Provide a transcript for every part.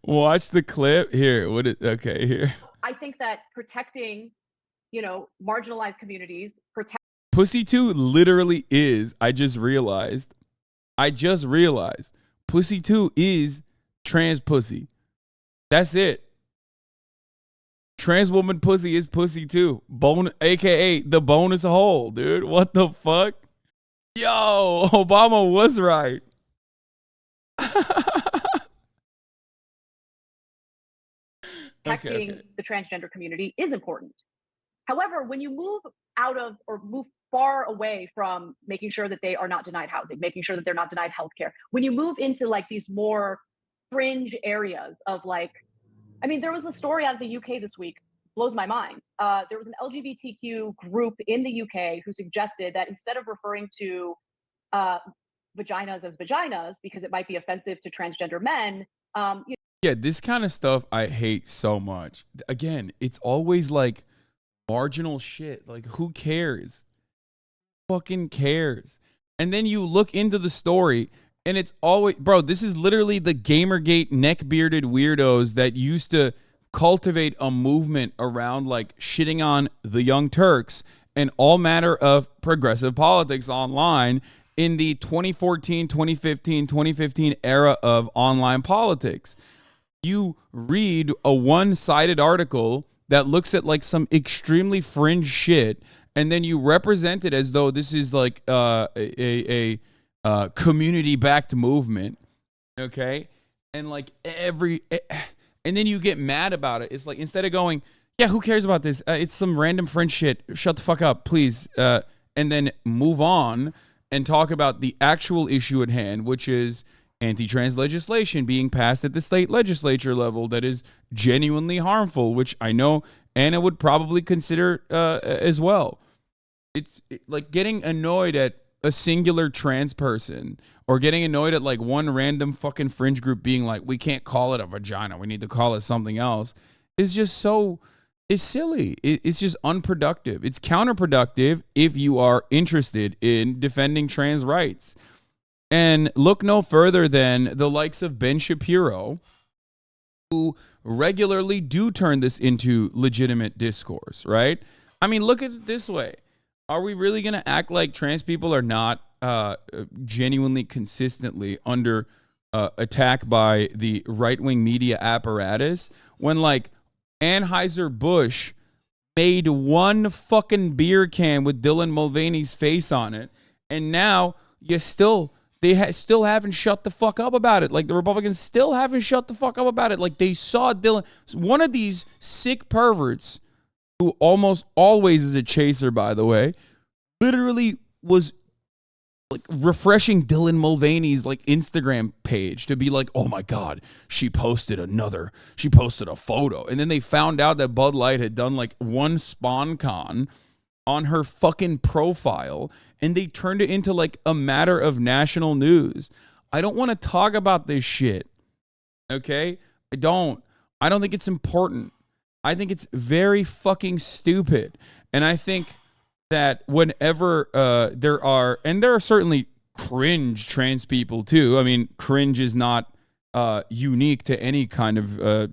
Watch the clip here. Okay, here. I think that protecting, marginalized communities, Pussy 2 literally is, I just realized. Pussy 2 is trans pussy. That's it. Trans woman pussy is pussy 2. Bone, aka the bonus hole, dude. What the fuck? Yo, Obama was right. protecting the transgender community is important. However, when you move out of or move far away from making sure that they are not denied housing, making sure that they're not denied healthcare, when you move into like these more fringe areas of like, I mean, there was a story out of the UK this week, blows my mind. There was an LGBTQ group in the UK who suggested that instead of referring to uh, vaginas as vaginas because it might be offensive to transgender men, yeah, this kind of stuff I hate so much. Again, it's always like marginal shit. Like, who cares? Fucking cares? And then you look into the story, and it's always, bro, this is literally the Gamergate neck-bearded weirdos that used to cultivate a movement around like shitting on the Young Turks and all manner of progressive politics online in the 2014, 2015, 2015 era of online politics. You read a one-sided article that looks at like some extremely fringe shit, and then you represent it as though this is like a community-backed movement, okay? And like and then you get mad about it. It's like, instead of going, yeah, who cares about this? It's some random fringe shit. Shut the fuck up, please. And then move on and talk about the actual issue at hand, which is anti-trans legislation being passed at the state legislature level that is genuinely harmful, which I know Anna would probably consider as well. It's like getting annoyed at a singular trans person or getting annoyed at like one random fucking fringe group being like, we can't call it a vagina, we need to call it something else, is just so, it's silly. It's just unproductive. It's counterproductive if you are interested in defending trans rights. And look no further than the likes of Ben Shapiro, who regularly do turn this into legitimate discourse, right? I mean, look at it this way. Are we really going to act like trans people are not genuinely consistently under attack by the right-wing media apparatus when like Anheuser-Busch made one fucking beer can with Dylan Mulvaney's face on it, and now you still... They still haven't shut the fuck up about it. Like, the Republicans still haven't shut the fuck up about it. Like, they saw Dylan. One of these sick perverts, who almost always is a chaser, by the way, literally was like refreshing Dylan Mulvaney's like Instagram page to be like, oh my God, she posted a photo. And then they found out that Bud Light had done like one SpawnCon on her fucking profile, and they turned it into like a matter of national news. I don't want to talk about this shit. Okay? I don't think it's important. I think it's very fucking stupid. And I think that whenever there are certainly cringe trans people too. I mean, cringe is not unique to any kind of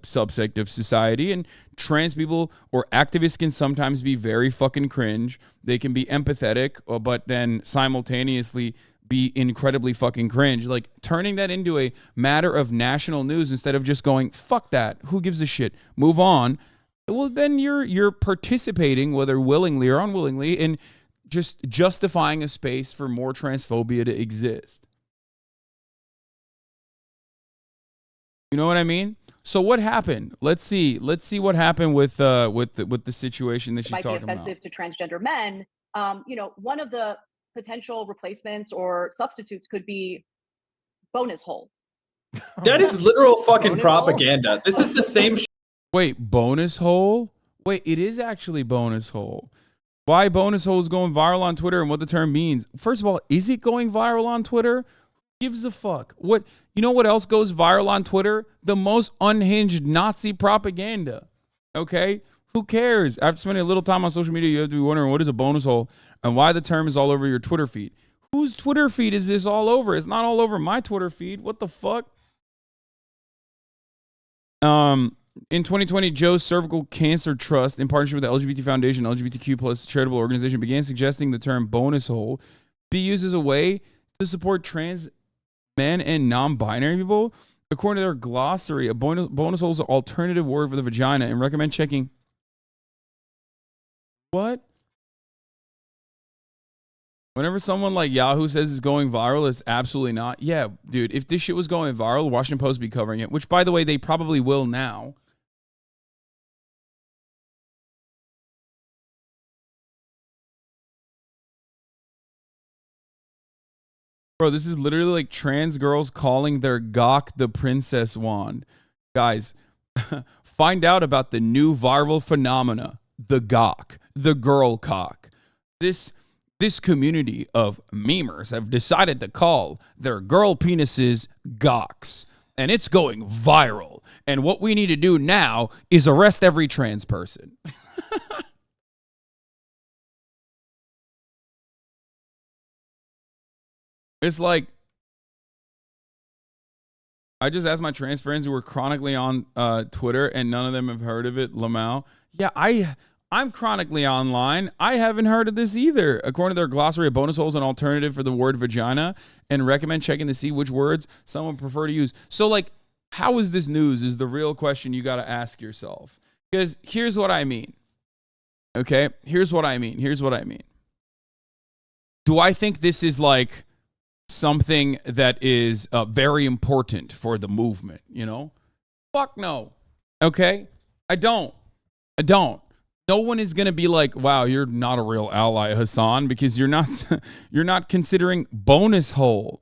subsect of society, and trans people or activists can sometimes be very fucking cringe. They can be empathetic, but then simultaneously be incredibly fucking cringe. Like, turning that into a matter of national news instead of just going, fuck that, who gives a shit, move on. Well, then you're participating, whether willingly or unwillingly, in just justifying a space for more transphobia to exist. You know what I mean? So what happened? Let's see what happened with the situation that she's talking about. Might be offensive to transgender men. One of the potential replacements or substitutes could be bonus hole. That is literal fucking propaganda. This is the same. Wait, bonus hole? Wait, it is actually bonus hole. Why bonus hole is going viral on Twitter and what the term means? First of all, is it going viral on Twitter? Gives a fuck. What, you know what else goes viral on Twitter? The most unhinged Nazi propaganda. Okay? Who cares? After spending a little time on social media, you have to be wondering what is a bonus hole and why the term is all over your Twitter feed. Whose Twitter feed is this all over? It's not all over my Twitter feed. What the fuck? In 2020, Joe's Cervical Cancer Trust, in partnership with the LGBT Foundation, LGBTQ plus charitable organization, began suggesting the term bonus hole be used as a way to support trans men and non-binary people. According to their glossary, a bonus hole is an alternative word for the vagina, and recommend checking. What? Whenever someone like Yahoo says it's going viral, it's absolutely not. Yeah, dude, if this shit was going viral, Washington Post would be covering it, which, by the way, they probably will now. Bro, this is literally like trans girls calling their gawk the princess wand. Guys, find out about the new viral phenomena, the gawk, the girl cock. This community of memers have decided to call their girl penises gawks, and it's going viral. And what we need to do now is arrest every trans person. It's like, I just asked my trans friends who were chronically on Twitter, and none of them have heard of it. Lamau. Yeah, I'm chronically online. I haven't heard of this either. According to their glossary of bonus holes, an alternative for the word vagina, and recommend checking to see which words someone prefer to use. So, like, how is this news is the real question you got to ask yourself. Because here's what I mean. Okay? Here's what I mean. Do I think this is like something that is very important for the movement, you know? Fuck no. Okay? I don't. No one is going to be like, wow, you're not a real ally, Hasan, because you're not considering bonus hole.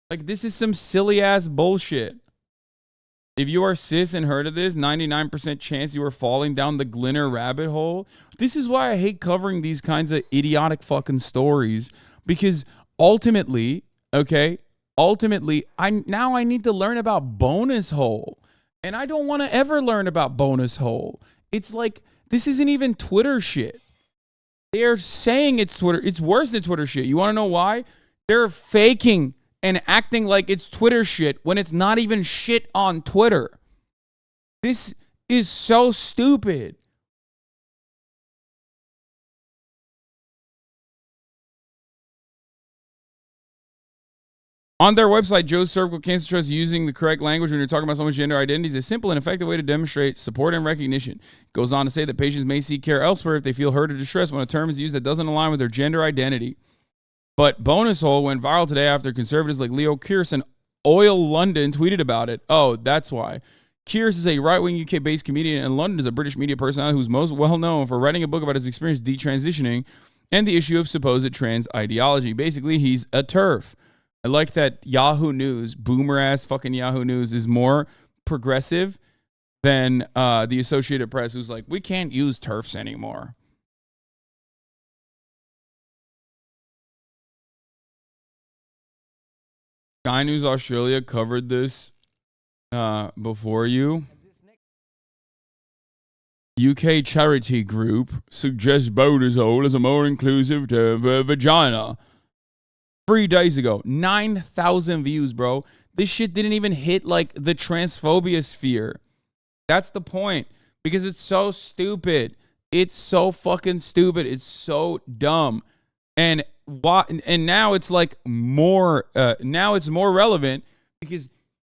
Like, this is some silly ass bullshit. If you are cis and heard of this, 99% chance you are falling down the Glinner rabbit hole. This is why I hate covering these kinds of idiotic fucking stories, because ultimately, I need to learn about bonus hole. And I don't want to ever learn about bonus hole. It's like, this isn't even Twitter shit. They're saying it's Twitter. It's worse than Twitter shit. You want to know why? They're faking and acting like it's Twitter shit when it's not even shit on Twitter. This is so stupid. On their website, Joe's Cervical Cancer Trust, using the correct language when you're talking about someone's gender identity is a simple and effective way to demonstrate support and recognition. It goes on to say that patients may seek care elsewhere if they feel hurt or distressed when a term is used that doesn't align with their gender identity. But bonus hole went viral today after conservatives like Leo Kearse and Oil London tweeted about it. Oh, that's why. Kearse is a right-wing UK-based comedian, and London is a British media personality who's most well-known for writing a book about his experience detransitioning and the issue of supposed trans ideology. Basically, he's a TERF. I like that Yahoo News, boomer-ass fucking Yahoo News, is more progressive than the Associated Press, who's like, we can't use TERFs anymore. Sky News Australia covered this before you. UK charity group suggests bonus hole as a more inclusive term for vagina. 3 days ago, 9,000 views, bro. This shit didn't even hit like the transphobia sphere. That's the point, because it's so stupid. It's so fucking stupid. It's so dumb. And now it's like more. Now it's more relevant because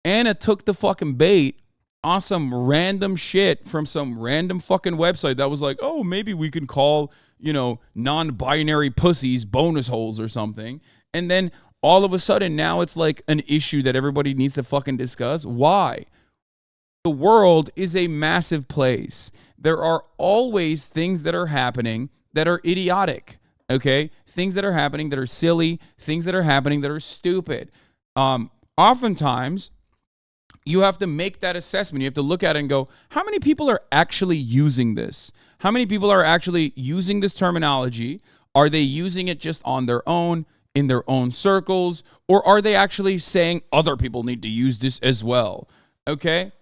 Anna took the fucking bait on some random shit from some random fucking website that was like, oh, maybe we can call, non-binary pussies bonus holes or something. And then all of a sudden now it's like an issue that everybody needs to fucking discuss. Why? The world is a massive place. There are always things that are happening that are idiotic. Okay? Things that are happening that are silly, things that are happening that are stupid. Oftentimes, you have to make that assessment. You have to look at it and go, how many people are actually using this? How many people are actually using this terminology? Are they using it just on their own, in their own circles? Or are they actually saying other people need to use this as well? Okay?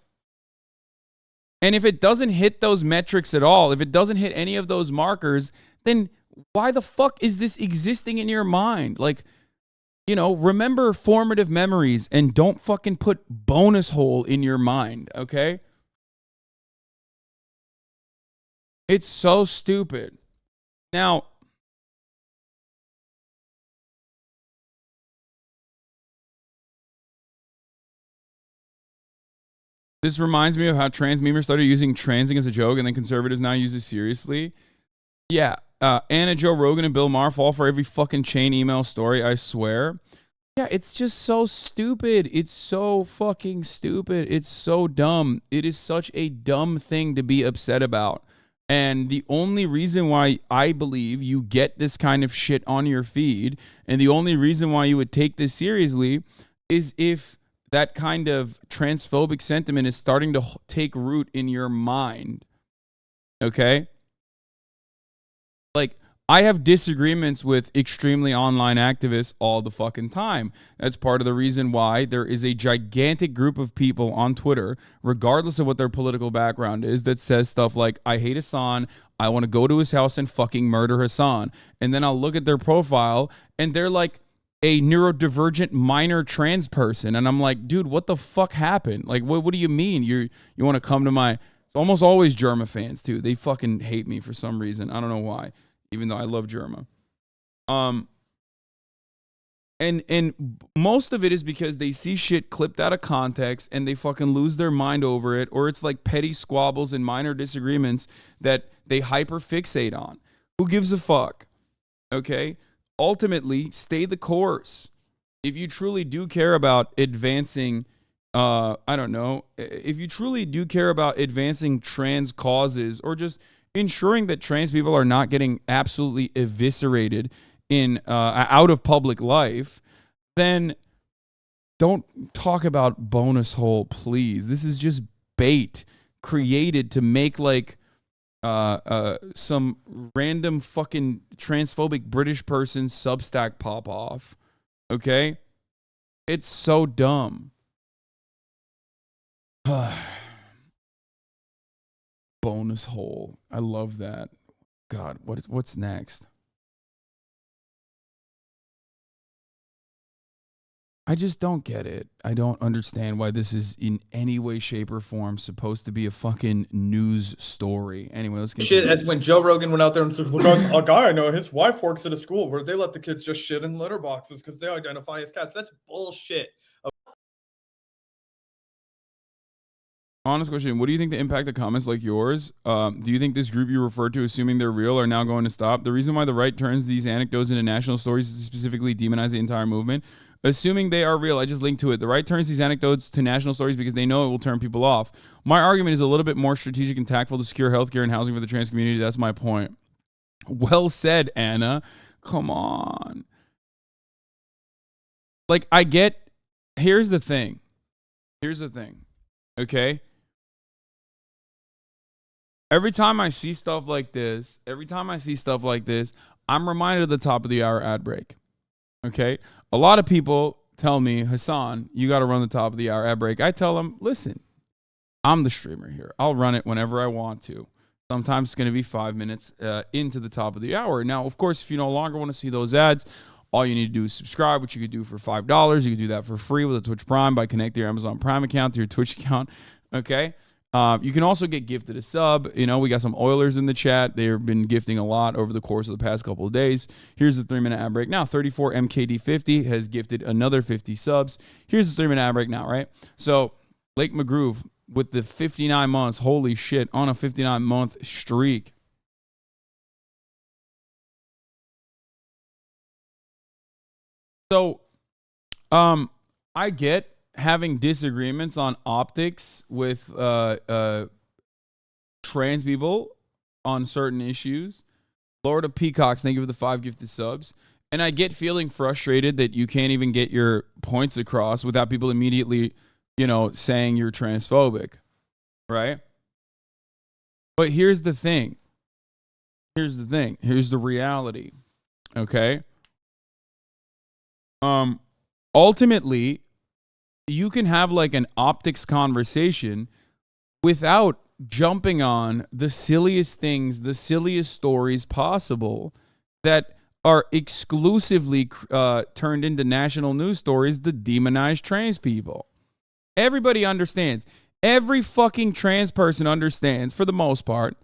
And if it doesn't hit those metrics at all, if it doesn't hit any of those markers, then why the fuck is this existing in your mind? Like, you know, remember formative memories and don't fucking put bonus hole in your mind, okay? It's so stupid. Now, this reminds me of how trans memers started using transing as a joke and then conservatives now use it seriously. Yeah, Anna, Joe Rogan, and Bill Maher fall for every fucking chain email story, I swear. Yeah, it's just so stupid. It's so fucking stupid. It's so dumb. It is such a dumb thing to be upset about. And the only reason why I believe you get this kind of shit on your feed, and the only reason why you would take this seriously, is if that kind of transphobic sentiment is starting to take root in your mind. Okay? Like, I have disagreements with extremely online activists all the fucking time. That's part of the reason why there is a gigantic group of people on Twitter, regardless of what their political background is, that says stuff like, I hate Hasan, I want to go to his house and fucking murder Hasan. And then I'll look at their profile and they're like a neurodivergent minor trans person. And I'm like, dude, what the fuck happened? Like, what do you mean? You want to come to my... It's almost always Germa fans too. They fucking hate me for some reason. I don't know why. Even though I love Germa. And most of it is because they see shit clipped out of context and they fucking lose their mind over it, or it's like petty squabbles and minor disagreements that they hyper fixate on. Who gives a fuck? Okay? Ultimately, stay the course. If you truly do care about advancing, if you truly do care about advancing trans causes, or just ensuring that trans people are not getting absolutely eviscerated in out of public life, then don't talk about bonus hole, please. This is just bait created to make like some random fucking transphobic British person's Substack pop off. Okay? It's so dumb. Bonus hole. I love that. God, what's next? I just don't get it. I don't understand why this is in any way, shape, or form supposed to be a fucking news story. Anyway, let's get shit. That's when Joe Rogan went out there and said, "Look, a guy I know, his wife works at a school where they let the kids just shit in litter boxes because they identify as cats." That's bullshit. Honest question. What do you think the impact of comments like yours? Do you think this group you referred to, assuming they're real, are now going to stop? The reason why the right turns these anecdotes into national stories is to specifically demonize the entire movement. Assuming they are real, I just linked to it. The right turns these anecdotes to national stories because they know it will turn people off. My argument is a little bit more strategic and tactful to secure healthcare and housing for the trans community. That's my point. Well said, Anna. Come on. Like, I get... Here's the thing. Okay? Every time I see stuff like this, I'm reminded of the top of the hour ad break. Okay? A lot of people tell me, Hasan, you got to run the top of the hour ad break. I tell them, listen, I'm the streamer here. I'll run it whenever I want to. Sometimes it's going to be 5 minutes into the top of the hour. Now, of course, if you no longer want to see those ads, all you need to do is subscribe, which you could do for $5. You could do that for free with a Twitch Prime by connecting your Amazon Prime account to your Twitch account. Okay? You can also get gifted a sub. You know, we got some Oilers in the chat. They've been gifting a lot over the course of the past couple of days. Here's the 3-minute ad break now. 34 MKD50 has gifted another 50 subs. Here's the 3-minute ad break now, right? So, Lake McGroove with the 59 months. Holy shit, on a 59-month streak. So, I get having disagreements on optics with trans people on certain issues. Lord of Peacocks, thank you for the 5 gifted subs. And I get feeling frustrated that you can't even get your points across without people immediately, saying you're transphobic, right? But here's the thing. Here's the reality, okay? Ultimately, you can have like an optics conversation without jumping on the silliest things, the silliest stories possible that are exclusively turned into national news stories to demonize trans people. Everybody understands. Every fucking trans person understands, for the most part,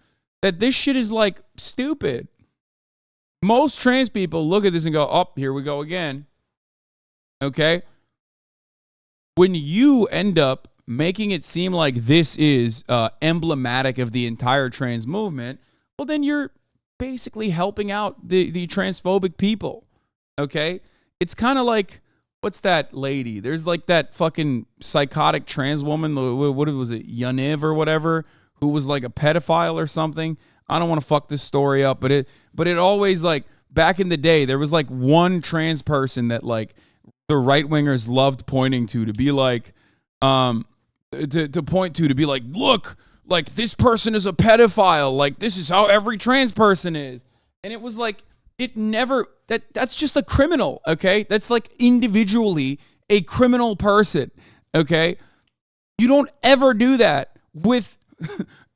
that this shit is like stupid. Most trans people look at this and go, oh, here we go again. Okay? When you end up making it seem like this is emblematic of the entire trans movement, well, then you're basically helping out the transphobic people. Okay? It's kind of like, what's that lady? There's like that fucking psychotic trans woman, what was it, Yaniv or whatever, who was like a pedophile or something. I don't want to fuck this story up, but it always, like, back in the day, there was like one trans person that like the right wingers loved pointing to be like, to point to be like, look, like this person is a pedophile. Like this is how every trans person is. And it was like, it never, that's just a criminal. Okay. That's like individually a criminal person. Okay. You don't ever do that with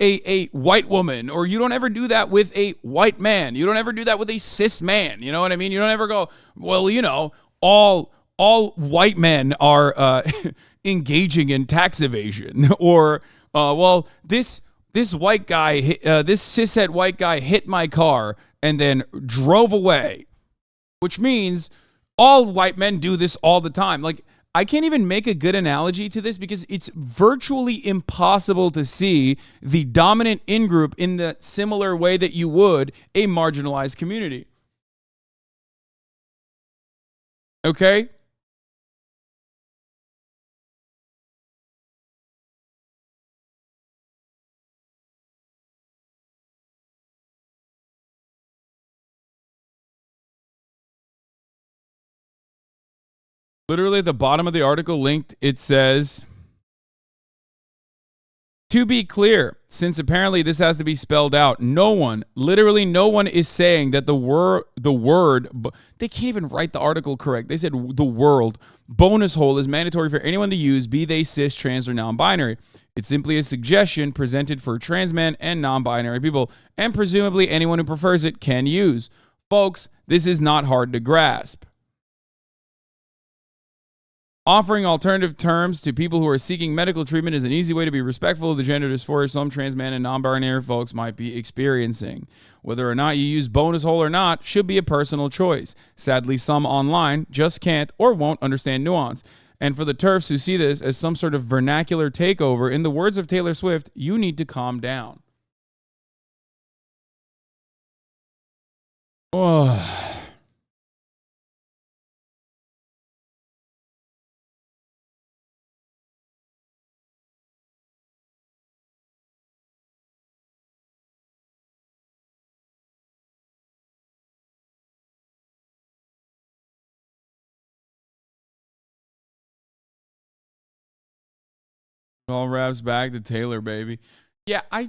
a white woman, or you don't ever do that with a white man. You don't ever do that with a cis man. You know what I mean? You don't ever go, well, you know, all white men are engaging in tax evasion, or well, this white guy, this cishet white guy hit my car and then drove away, which means all white men do this all the time. Like, I can't even make a good analogy to this because it's virtually impossible to see the dominant in-group in the similar way that you would a marginalized community. Okay? Literally at the bottom of the article linked, it says, to be clear, since apparently this has to be spelled out, literally no one is saying that the word, they can't even write the article correct. They said the word bonus hole is mandatory for anyone to use, be they cis, trans, or non-binary. It's simply a suggestion presented for trans men and non-binary people, and presumably anyone who prefers it can use. Folks, this is not hard to grasp. Offering alternative terms to people who are seeking medical treatment is an easy way to be respectful of the gender dysphoria some trans men and non-binary folks might be experiencing. Whether or not you use bonus hole or not should be a personal choice. Sadly, some online just can't or won't understand nuance. And for the TERFs who see this as some sort of vernacular takeover, in the words of Taylor Swift, you need to calm down. Oh. All wraps back to Taylor, baby. Yeah, I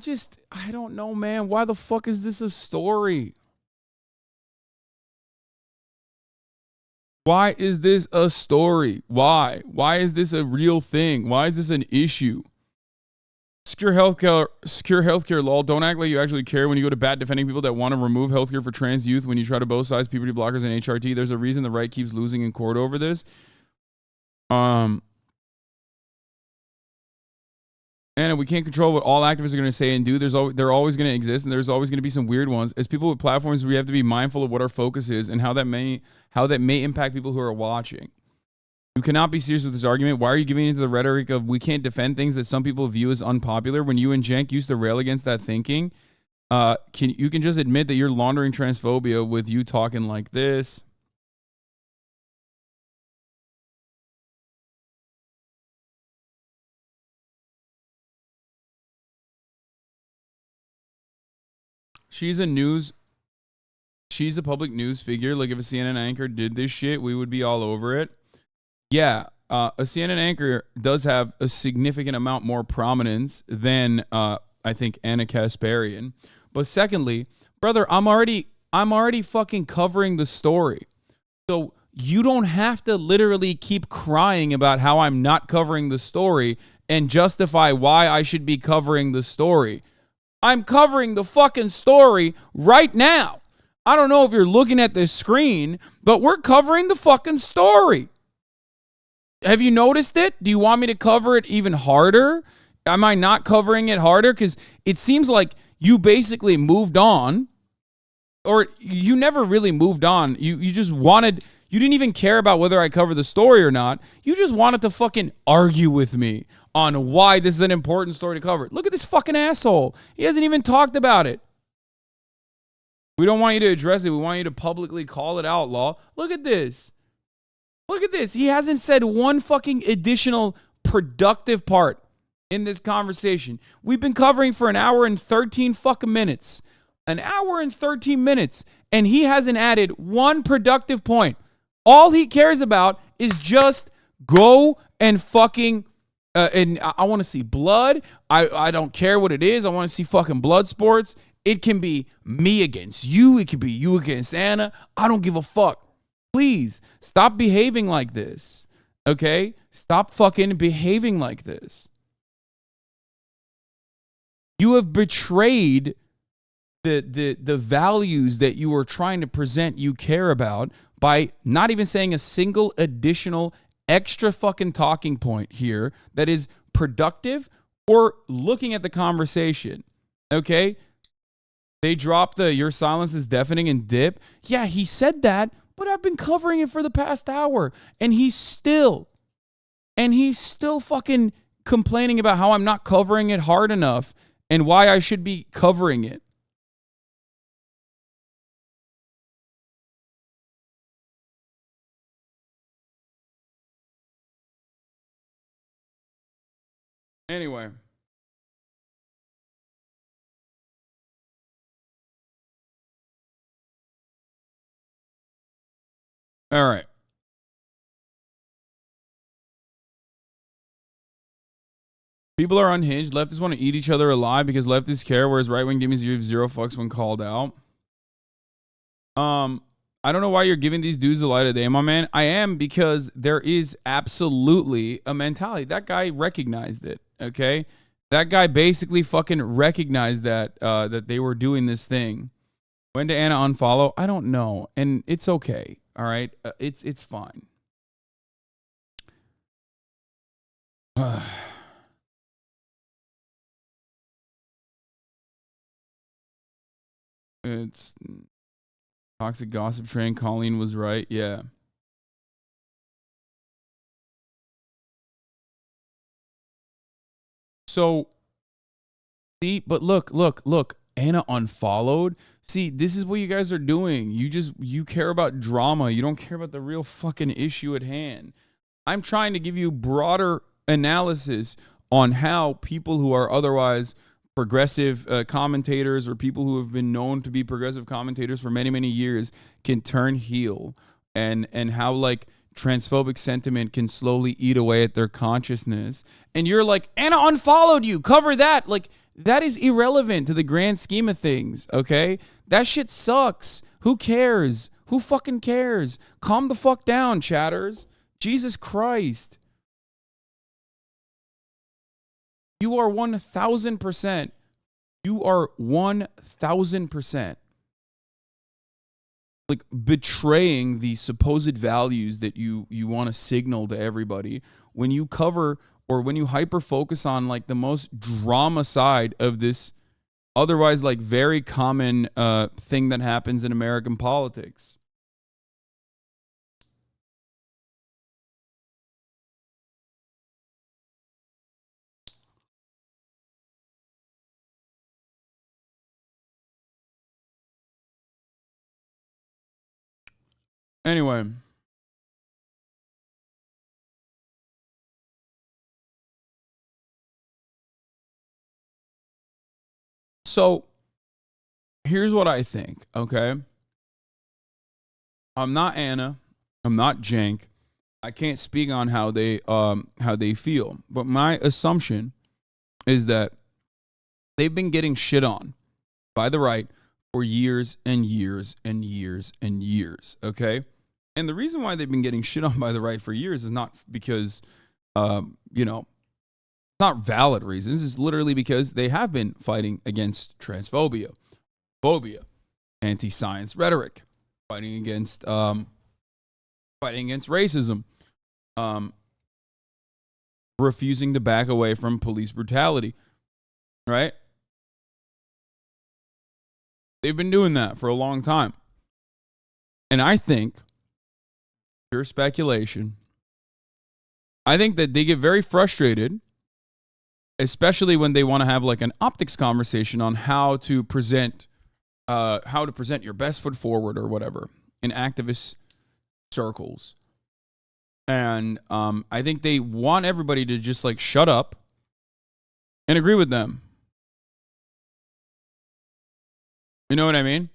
don't know, man. Why the fuck is this a story? Why is this a story? Why? Why is this a real thing? Why is this an issue? Secure healthcare law. Don't act like you actually care when you go to bat defending people that want to remove healthcare for trans youth when you try to both sides puberty blockers and HRT. There's a reason the right keeps losing in court over this. And we can't control what all activists are going to say and do. They're always going to exist, and there's always going to be some weird ones. As people with platforms, we have to be mindful of what our focus is and how that may impact people who are watching. You cannot be serious with this argument. Why are you giving into the rhetoric of we can't defend things that some people view as unpopular? When you and Jenk used to rail against that thinking, you can just admit that you're laundering transphobia with you talking like this. She's a public news figure. Like, if a CNN anchor did this shit, we would be all over it. Yeah, a CNN anchor does have a significant amount more prominence than I think Ana Kasparian. But secondly, brother, I'm already fucking covering the story. So you don't have to literally keep crying about how I'm not covering the story and justify why I should be covering the story. I'm covering the fucking story right now. I don't know if you're looking at the screen, but we're covering the fucking story. Have you noticed it? Do you want me to cover it even harder? Am I not covering it harder? Because it seems like you basically moved on, or you never really moved on. You just wanted, you didn't even care about whether I cover the story or not. You just wanted to fucking argue with me on why this is an important story to cover. Look at this fucking asshole. He hasn't even talked about it. We don't want you to address it. We want you to publicly call it out, Law. Look at this. Look at this. He hasn't said one fucking additional productive part in this conversation. We've been covering for an hour and 13 fucking minutes. An hour and 13 minutes. And he hasn't added one productive point. All he cares about is just go and fucking, and I want to see blood. I don't care what it is. I want to see fucking blood sports. It can be me against you. It can be you against Ana. I don't give a fuck. Please stop behaving like this. Okay? Stop fucking behaving like this. You have betrayed the values that you are trying to present you care about by not even saying a single additional extra fucking talking point here that is productive or looking at the conversation. Okay? They dropped the "your silence is deafening" and dip. Yeah, he said that, but I've been covering it for the past hour. And he's still fucking complaining about how I'm not covering it hard enough and why I should be covering it. Anyway. All right. People are unhinged. Leftists want to eat each other alive because leftists care, whereas right-wing give zero fucks when called out. I don't know why you're giving these dudes the light of day, my man. I am, because there is absolutely a mentality. That guy recognized it, okay? That guy basically fucking recognized that that they were doing this thing. When to Ana unfollow? I don't know, and it's okay. All right, it's fine. It's toxic gossip train. Colleen was right. Yeah. So, see, but look. Ana unfollowed. See, this is what you guys are doing. You care about drama. You don't care about the real fucking issue at hand. I'm trying to give you broader analysis on how people who are otherwise progressive commentators, or people who have been known to be progressive commentators for many, many years, can turn heel, and how like transphobic sentiment can slowly eat away at their consciousness. And you're like, Ana unfollowed you. Cover that. Like, that is irrelevant to the grand scheme of things, okay? That shit sucks. Who cares? Who fucking cares? Calm the fuck down, chatters. Jesus Christ. You are 1,000%. You are 1,000% like betraying the supposed values that you want to signal to everybody when you cover, or when you hyper focus on like the most drama side of this otherwise like very common thing that happens in American politics. Anyway. So here's what I think, okay? I'm not Ana. I'm not Jank. I can't speak on how they feel. But my assumption is that they've been getting shit on by the right for years and years and years and years, okay? And the reason why they've been getting shit on by the right for years is not because, not valid reasons. It's literally because they have been fighting against transphobia, phobia, anti-science rhetoric, fighting against racism, refusing to back away from police brutality, right? They've been doing that for a long time. And I think, pure speculation, I think that they get very frustrated, especially when they want to have like an optics conversation on how to present your best foot forward or whatever in activist circles. And I think they want everybody to just like shut up and agree with them. You know what I mean?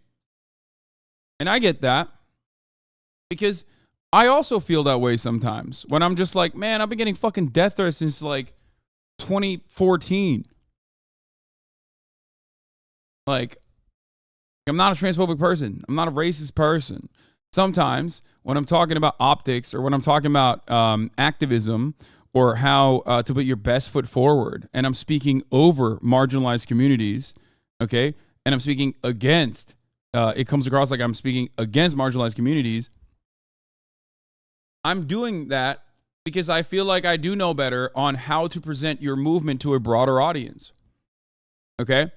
And I get that because I also feel that way sometimes when I'm just like, man, I've been getting fucking death threats since like 2014. Like, I'm not a transphobic person. I'm not a racist person. Sometimes when I'm talking about optics or when I'm talking about activism or how to put your best foot forward, and I'm speaking over marginalized communities, okay, and I'm speaking against, it comes across like I'm speaking against marginalized communities, I'm doing that because I feel like I do know better on how to present your movement to a broader audience, okay?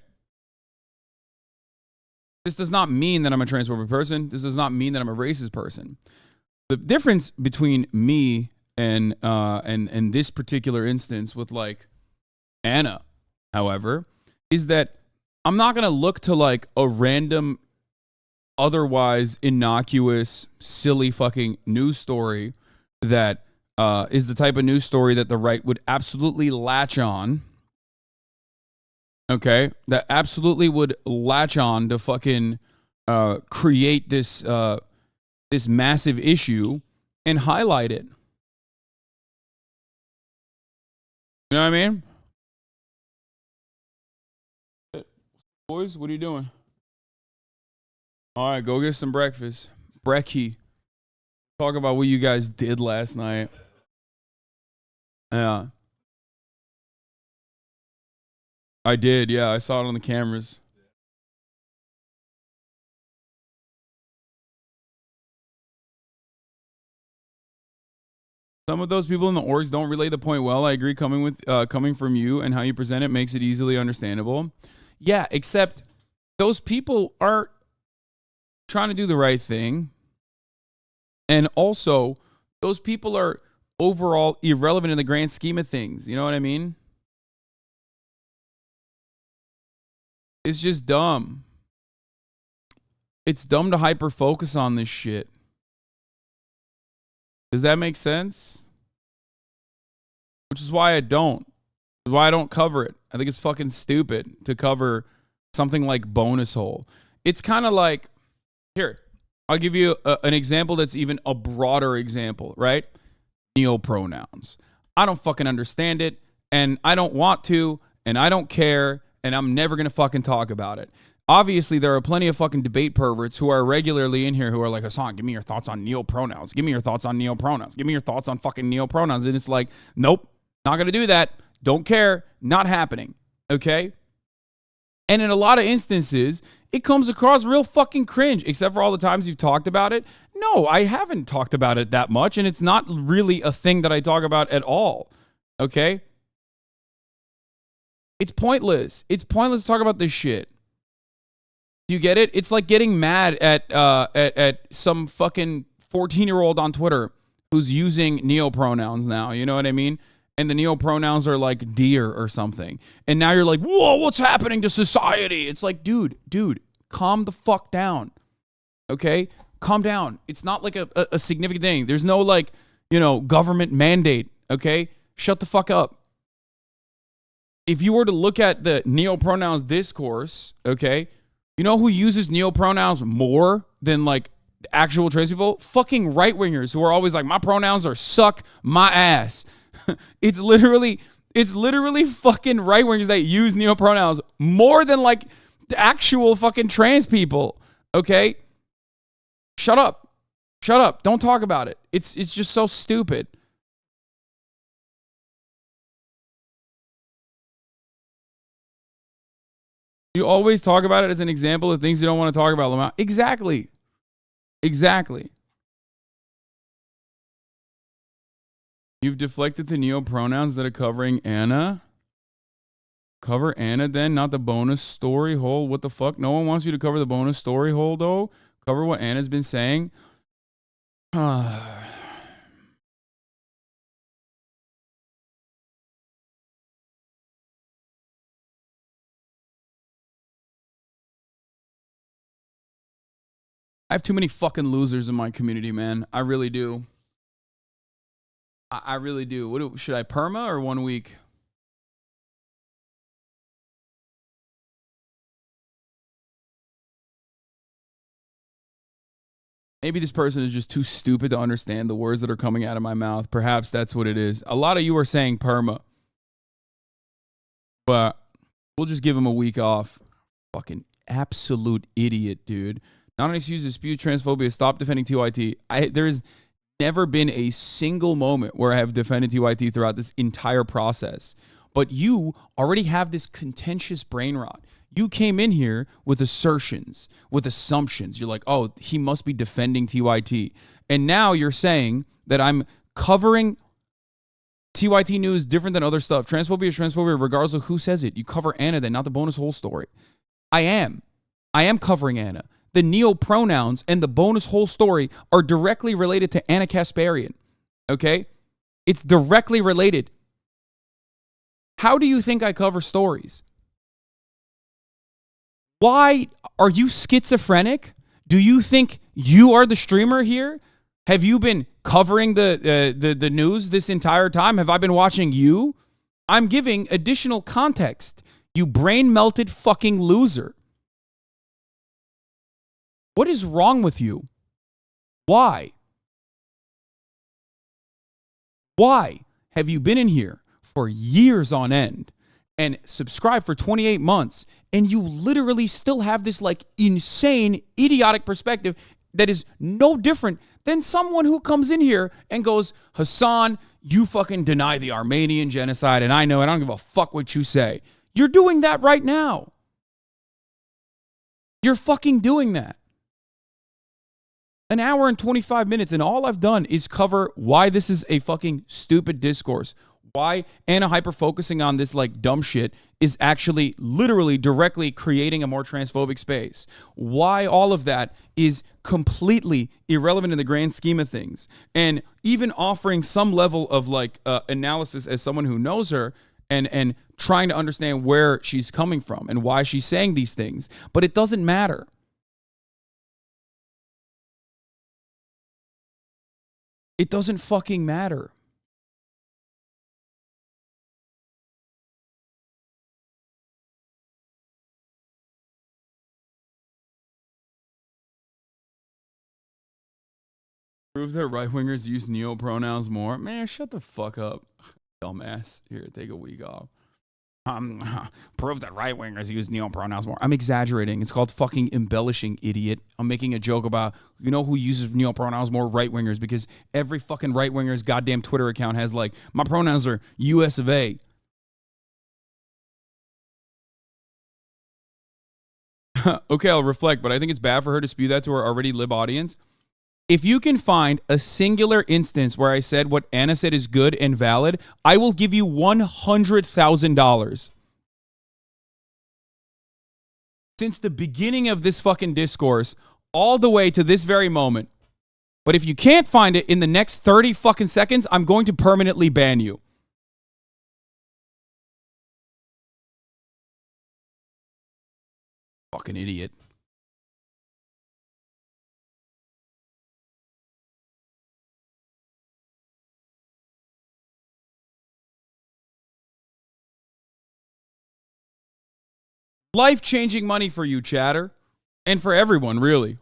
This does not mean that I'm a transphobic person. This does not mean that I'm a racist person. The difference between me and this particular instance with like Ana, however, is that I'm not going to look to like a random, otherwise innocuous, silly fucking news story that is the type of news story that the right would absolutely latch on. Okay, that absolutely would latch on to fucking create this this massive issue and highlight it. You know what I mean? Boys, what are you doing? All right, go get some breakfast. Brekkie. Talk about what you guys did last night. Yeah. I did, yeah. I saw it on the cameras. Some of those people in the orgs don't relay the point well. I agree coming from you and how you present it makes it easily understandable. Yeah, except those people are trying to do the right thing. And also, those people are overall irrelevant in the grand scheme of things. You know what I mean? It's just dumb. It's dumb to hyper focus on this shit. Does that make sense? Which is why I don't. Why I don't cover it. I think it's fucking stupid to cover something like bonus hole. It's kind of like, here, I'll give you an example that's even a broader example, right? Neopronouns. I don't fucking understand it, and I don't want to, and I don't care, and I'm never going to fucking talk about it. Obviously, there are plenty of fucking debate perverts who are regularly in here who are like, Hasan, give me your thoughts on neopronouns. Give me your thoughts on neopronouns. Give me your thoughts on fucking neopronouns. And it's like, nope, not going to do that. Don't care. Not happening. Okay? And in a lot of instances, it comes across real fucking cringe, except for all the times you've talked about it. No, I haven't talked about it that much, and it's not really a thing that I talk about at all. Okay? It's pointless. It's pointless to talk about this shit. Do you get it? It's like getting mad at some fucking 14-year-old on Twitter who's using neopronouns now. You know what I mean? And the neopronouns are like deer or something. And now you're like, whoa, what's happening to society? It's like, dude, calm the fuck down. Okay? Calm down. It's not like a significant thing. There's no like, government mandate. Okay? Shut the fuck up. If you were to look at the neopronouns discourse, okay, you know who uses neopronouns more than like actual trans people? Fucking right-wingers who are always like, my pronouns are suck my ass. It's literally fucking right-wingers that use neopronouns more than like the actual fucking trans people. Okay? Shut up. Don't talk about it. It's just so stupid. You always talk about it as an example of things you don't want to talk about, Lamar. Exactly. Exactly. You've deflected to neo-pronouns that are covering Ana. Cover Ana then, not the bonus story hole. What the fuck? No one wants you to cover the bonus story hole, though. Cover what Ana's been saying. I have too many fucking losers in my community, man. I really do. I really do. Should I perma or 1 week? Maybe this person is just too stupid to understand the words that are coming out of my mouth. Perhaps that's what it is. A lot of you are saying perma. But we'll just give him a week off. Fucking absolute idiot, dude. Not an excuse to dispute transphobia. Stop defending TYT. There's never been a single moment where I have defended TYT throughout this entire process. But you already have this contentious brain rot. You came in here with assertions, with assumptions. You're like, oh, he must be defending TYT. And now you're saying that I'm covering TYT news different than other stuff. Transphobia is transphobia regardless of who says it. You cover Ana then, not the bonus whole story. I am covering Ana. The neo-pronouns and the bonus whole story are directly related to Ana Kasparian. Okay? It's directly related. How do you think I cover stories? Why are you schizophrenic? Do you think you are the streamer here? Have you been covering the news this entire time? Have I been watching you? I'm giving additional context. You brain-melted fucking loser. What is wrong with you? Why? Why have you been in here for years on end and subscribed for 28 months and you literally still have this like insane, idiotic perspective that is no different than someone who comes in here and goes, Hasan, you fucking deny the Armenian genocide and I know it. I don't give a fuck what you say. You're doing that right now. You're fucking doing that. An hour and 25 minutes, and all I've done is cover why this is a fucking stupid discourse. Why Ana hyper-focusing on this like dumb shit is actually literally directly creating a more transphobic space. Why all of that is completely irrelevant in the grand scheme of things. And even offering some level of like analysis as someone who knows her and trying to understand where she's coming from and why she's saying these things. But it doesn't matter. It doesn't fucking matter. Prove that right-wingers use neo-pronouns more. Man, shut the fuck up. Dumbass. Here, take a week off. Prove that right-wingers use neo-pronouns more. I'm exaggerating. It's called fucking embellishing, idiot. I'm making a joke about, you know who uses neo-pronouns more? Right-wingers, because every fucking right-winger's goddamn Twitter account has like, my pronouns are US of A. Okay, I'll reflect, but I think it's bad for her to spew that to her already lib audience. If you can find a singular instance where I said what Ana said is good and valid, I will give you $100,000. Since the beginning of this fucking discourse, all the way to this very moment. But if you can't find it in the next 30 fucking seconds, I'm going to permanently ban you. Fucking idiot. Life-changing money for you, chatter. And for everyone, really.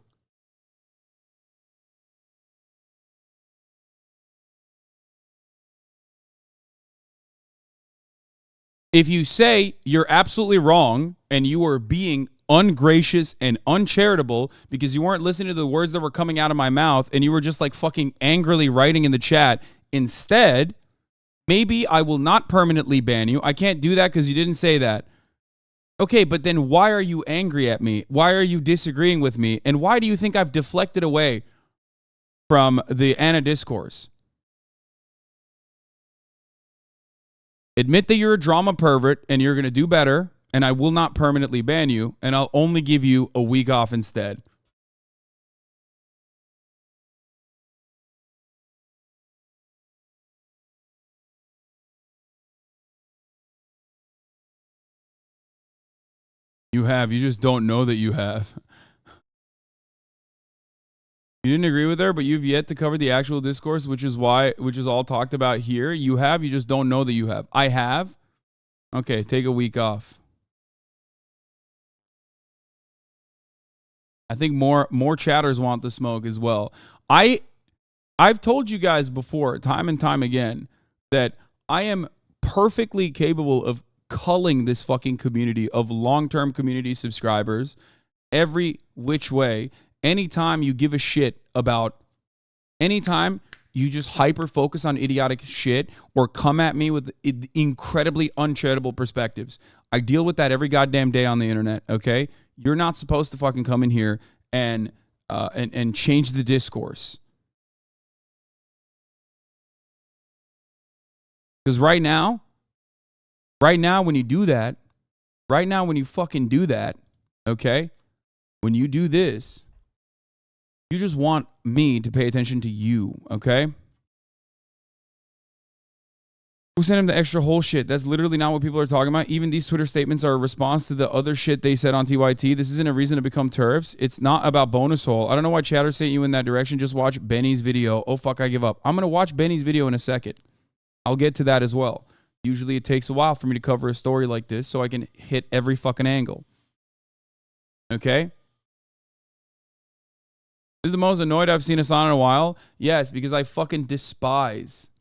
If you say you're absolutely wrong and you are being ungracious and uncharitable because you weren't listening to the words that were coming out of my mouth and you were just like fucking angrily writing in the chat instead, maybe I will not permanently ban you. I can't do that because you didn't say that. Okay, but then why are you angry at me? Why are you disagreeing with me? And why do you think I've deflected away from the Ana discourse? Admit that you're a drama pervert and you're going to do better, and I will not permanently ban you, and I'll only give you a week off instead. You have. You just don't know that you have. You didn't agree with her, but you've yet to cover the actual discourse, which is all talked about here. You have. You just don't know that you have. I have. Okay, take a week off. I think more chatters want the smoke as well. I've told you guys before, time and time again, that I am perfectly capable of culling this fucking community of long-term community subscribers every which way. Anytime you give a shit about, anytime you just hyper focus on idiotic shit or come at me with incredibly uncharitable perspectives, I deal with that every goddamn day on the internet. Okay, you're not supposed to fucking come in here and change the discourse. Because right now, when you do that, right now when you fucking do that, okay, when you do this, you just want me to pay attention to you, okay? Who sent him the extra whole shit? That's literally not what people are talking about. Even these Twitter statements are a response to the other shit they said on TYT. This isn't a reason to become TERFs. It's not about bonus hole. I don't know why chatter sent you in that direction. Just watch Benny's video. Oh, fuck, I give up. I'm going to watch Benny's video in a second. I'll get to that as well. Usually it takes a while for me to cover a story like this so I can hit every fucking angle. Okay? This is the most annoyed I've seen Hasan in a while. Yes, because I fucking despise.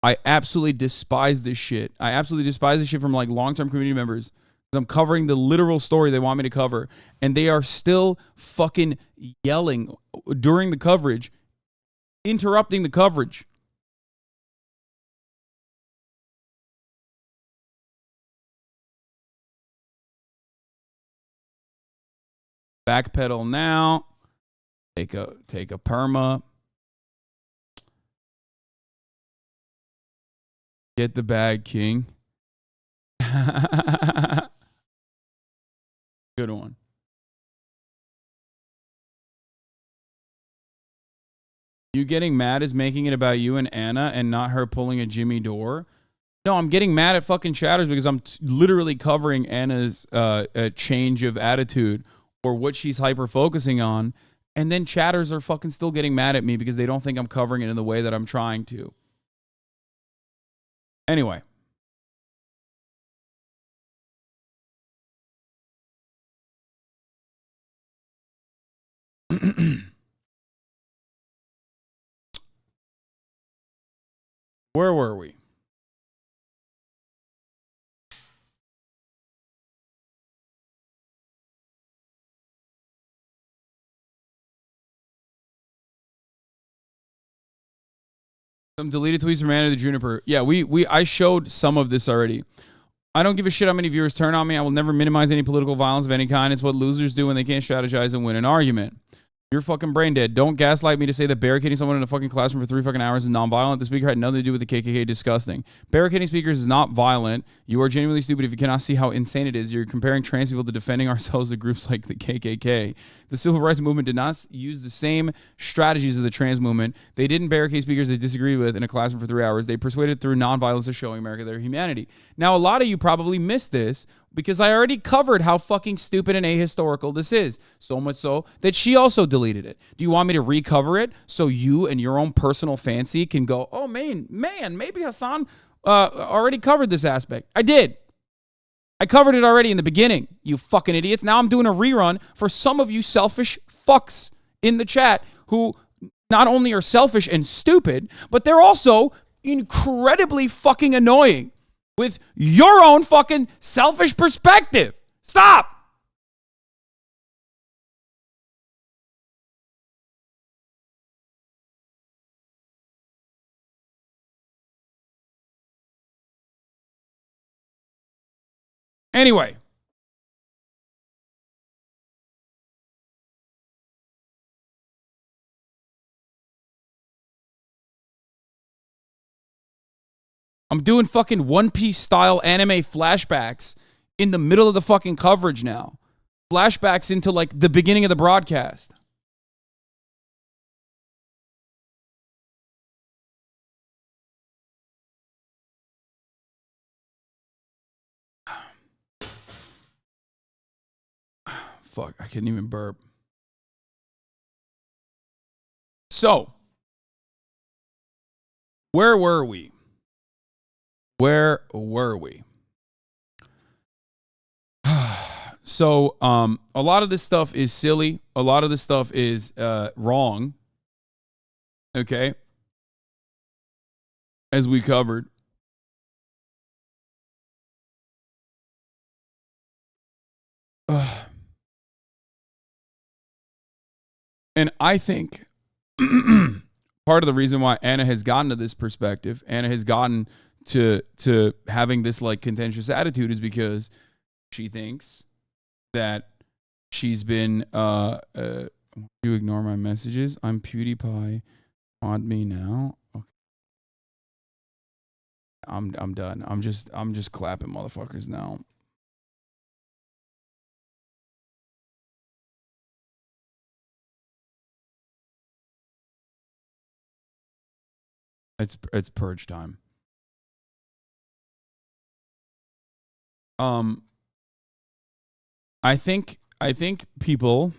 I absolutely despise this shit. I absolutely despise this shit from like long-term community members. I'm covering the literal story they want me to cover. And they are still fucking yelling during the coverage, interrupting the coverage. Backpedal now. Take a perma. Get the bag, king. Good one. You getting mad is making it about you and Ana and not her pulling a Jimmy Dore. No, I'm getting mad at fucking chatters because I'm literally covering Anna's change of attitude or what she's hyper focusing on. And then chatters are fucking still getting mad at me because they don't think I'm covering it in the way that I'm trying to. Anyway. Where were we? Some deleted tweets from Anna the Juniper. Yeah, I showed some of this already. I don't give a shit how many viewers turn on me. I will never minimize any political violence of any kind. It's what losers do when they can't strategize and win an argument. You're fucking brain dead. Don't gaslight me to say that barricading someone in a fucking classroom for 3 fucking hours is nonviolent. The speaker had nothing to do with the KKK. Disgusting. Barricading speakers is not violent. You are genuinely stupid if you cannot see how insane it is. You're comparing trans people to defending ourselves to groups like the KKK. The civil rights movement did not use the same strategies of the trans movement. They didn't barricade speakers they disagreed with in a classroom for 3 hours. They persuaded through nonviolence of showing America their humanity. Now, a lot of you probably missed this because I already covered how fucking stupid and ahistorical this is. So much so that she also deleted it. Do you want me to recover it so you and your own personal fancy can go, oh, man, maybe Hasan already covered this aspect. I did. I covered it already in the beginning, you fucking idiots. Now I'm doing a rerun for some of you selfish fucks in the chat who not only are selfish and stupid, but they're also incredibly fucking annoying with your own fucking selfish perspective. Stop. Anyway, I'm doing fucking One Piece style anime flashbacks in the middle of the fucking coverage now. Flashbacks into like the beginning of the broadcast. Fuck, I couldn't even burp. So, where were we? Where were we? So, a lot of this stuff is silly. A lot of this stuff is wrong. Okay? As we covered. And I think part of the reason why Ana has gotten to this perspective, Ana has gotten to having this like contentious attitude, is because she thinks that she's been you ignore my messages. I'm PewDiePie. On me now. Okay. I'm done. I'm just clapping motherfuckers now. It's purge time. I think people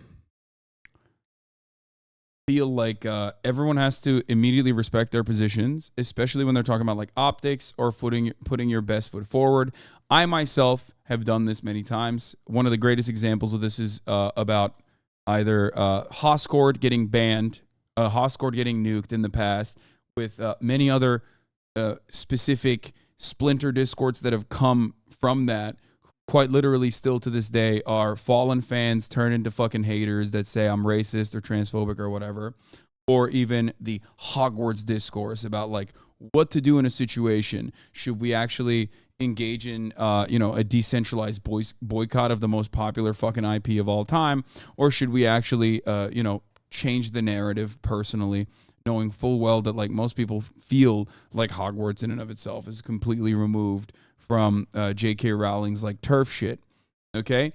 feel like everyone has to immediately respect their positions, especially when they're talking about like optics or putting your best foot forward. I myself have done this many times. One of the greatest examples of this is about either Hascord getting banned, Hascord getting nuked in the past, with many other specific splinter discords that have come from that. Quite literally, still to this day, are fallen fans turned into fucking haters that say I'm racist or transphobic or whatever. Or even the Hogwarts discourse about like what to do in a situation. Should we actually engage in a decentralized boycott of the most popular fucking IP of all time, or should we actually change the narrative personally, knowing full well that like most people feel like Hogwarts in and of itself is completely removed from J.K. Rowling's like turf shit. Okay?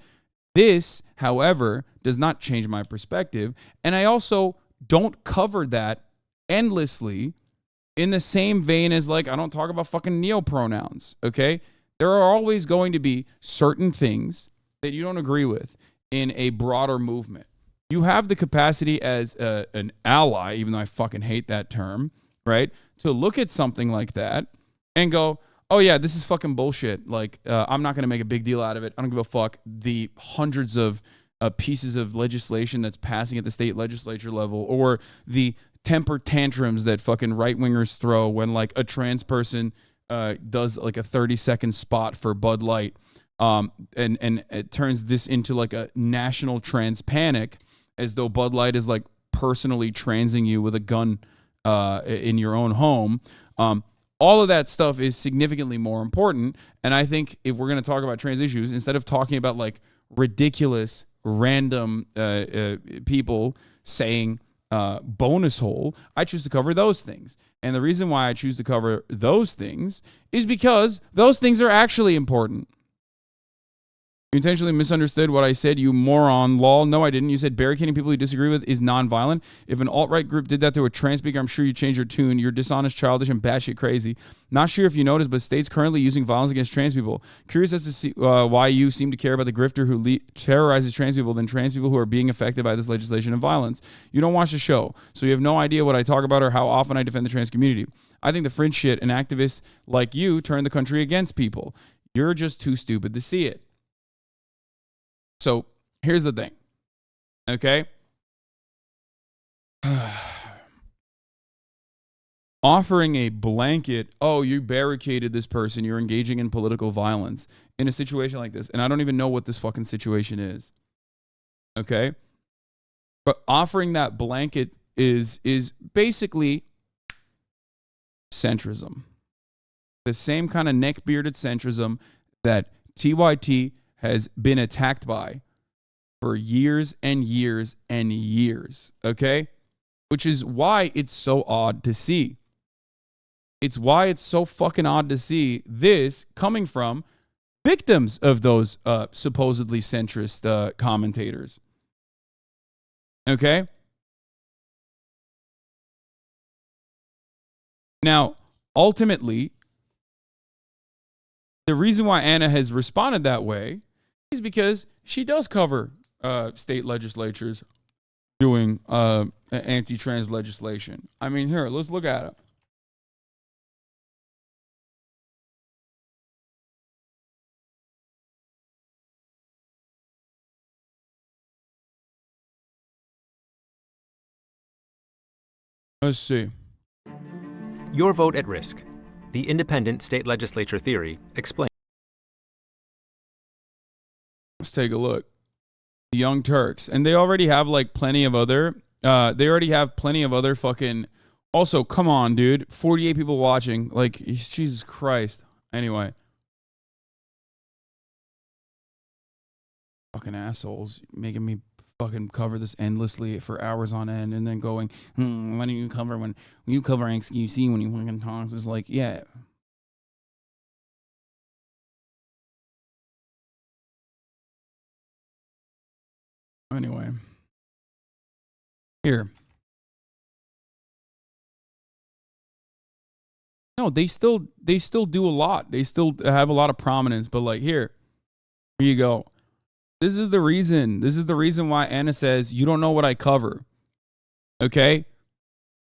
This, however, does not change my perspective. And I also don't cover that endlessly in the same vein as like I don't talk about fucking neopronouns. Okay? There are always going to be certain things that you don't agree with in a broader movement. You have the capacity as an ally, even though I fucking hate that term, right? To look at something like that and go, oh yeah, this is fucking bullshit. Like, I'm not going to make a big deal out of it. I don't give a fuck. The hundreds of pieces of legislation that's passing at the state legislature level, or the temper tantrums that fucking right-wingers throw when like a trans person does like a 30-second spot for Bud Light, and it turns this into like a national trans panic, as though Bud Light is like personally transing you with a gun in your own home. All of that stuff is significantly more important. And I think if we're going to talk about trans issues, instead of talking about like ridiculous, random people saying bonus hole, I choose to cover those things. And the reason why I choose to cover those things is because those things are actually important. You intentionally misunderstood what I said, you moron. Lol. No, I didn't. You said barricading people you disagree with is nonviolent. If an alt-right group did that to a trans speaker, I'm sure you'd change your tune. You're dishonest, childish, and batshit crazy. Not sure if you noticed, but states currently using violence against trans people. Curious as to see why you seem to care about the grifter who terrorizes trans people than trans people who are being affected by this legislation and violence. You don't watch the show, so you have no idea what I talk about or how often I defend the trans community. I think the fringe shit and activists like you turn the country against people. You're just too stupid to see it. So here's the thing, okay? Offering a blanket, oh, you barricaded this person, you're engaging in political violence in a situation like this, and I don't even know what this fucking situation is, okay? But offering that blanket is basically centrism. The same kind of neck-bearded centrism that TYT has been attacked by for years and years and years, okay? Which is why it's so odd to see. It's why it's so fucking odd to see this coming from victims of those supposedly centrist commentators. Okay? Now, ultimately, the reason why Ana has responded that way is because she does cover state legislatures doing anti-trans legislation. I mean, here, let's look at it. Let's see. Your vote at risk. The independent state legislature theory explained. Let's take a look. The Young Turks. And they already have like plenty of other fucking. Also, come on, dude. 48 people watching. Like, Jesus Christ. Anyway. Fucking assholes making me fucking cover this endlessly for hours on end and then going, why don't you cover when you cover XQC when you fucking talk? It's like, yeah. Anyway. Here. No, they still do a lot. They still have a lot of prominence, but like here you go. This is the reason why Ana says you don't know what I cover. Okay?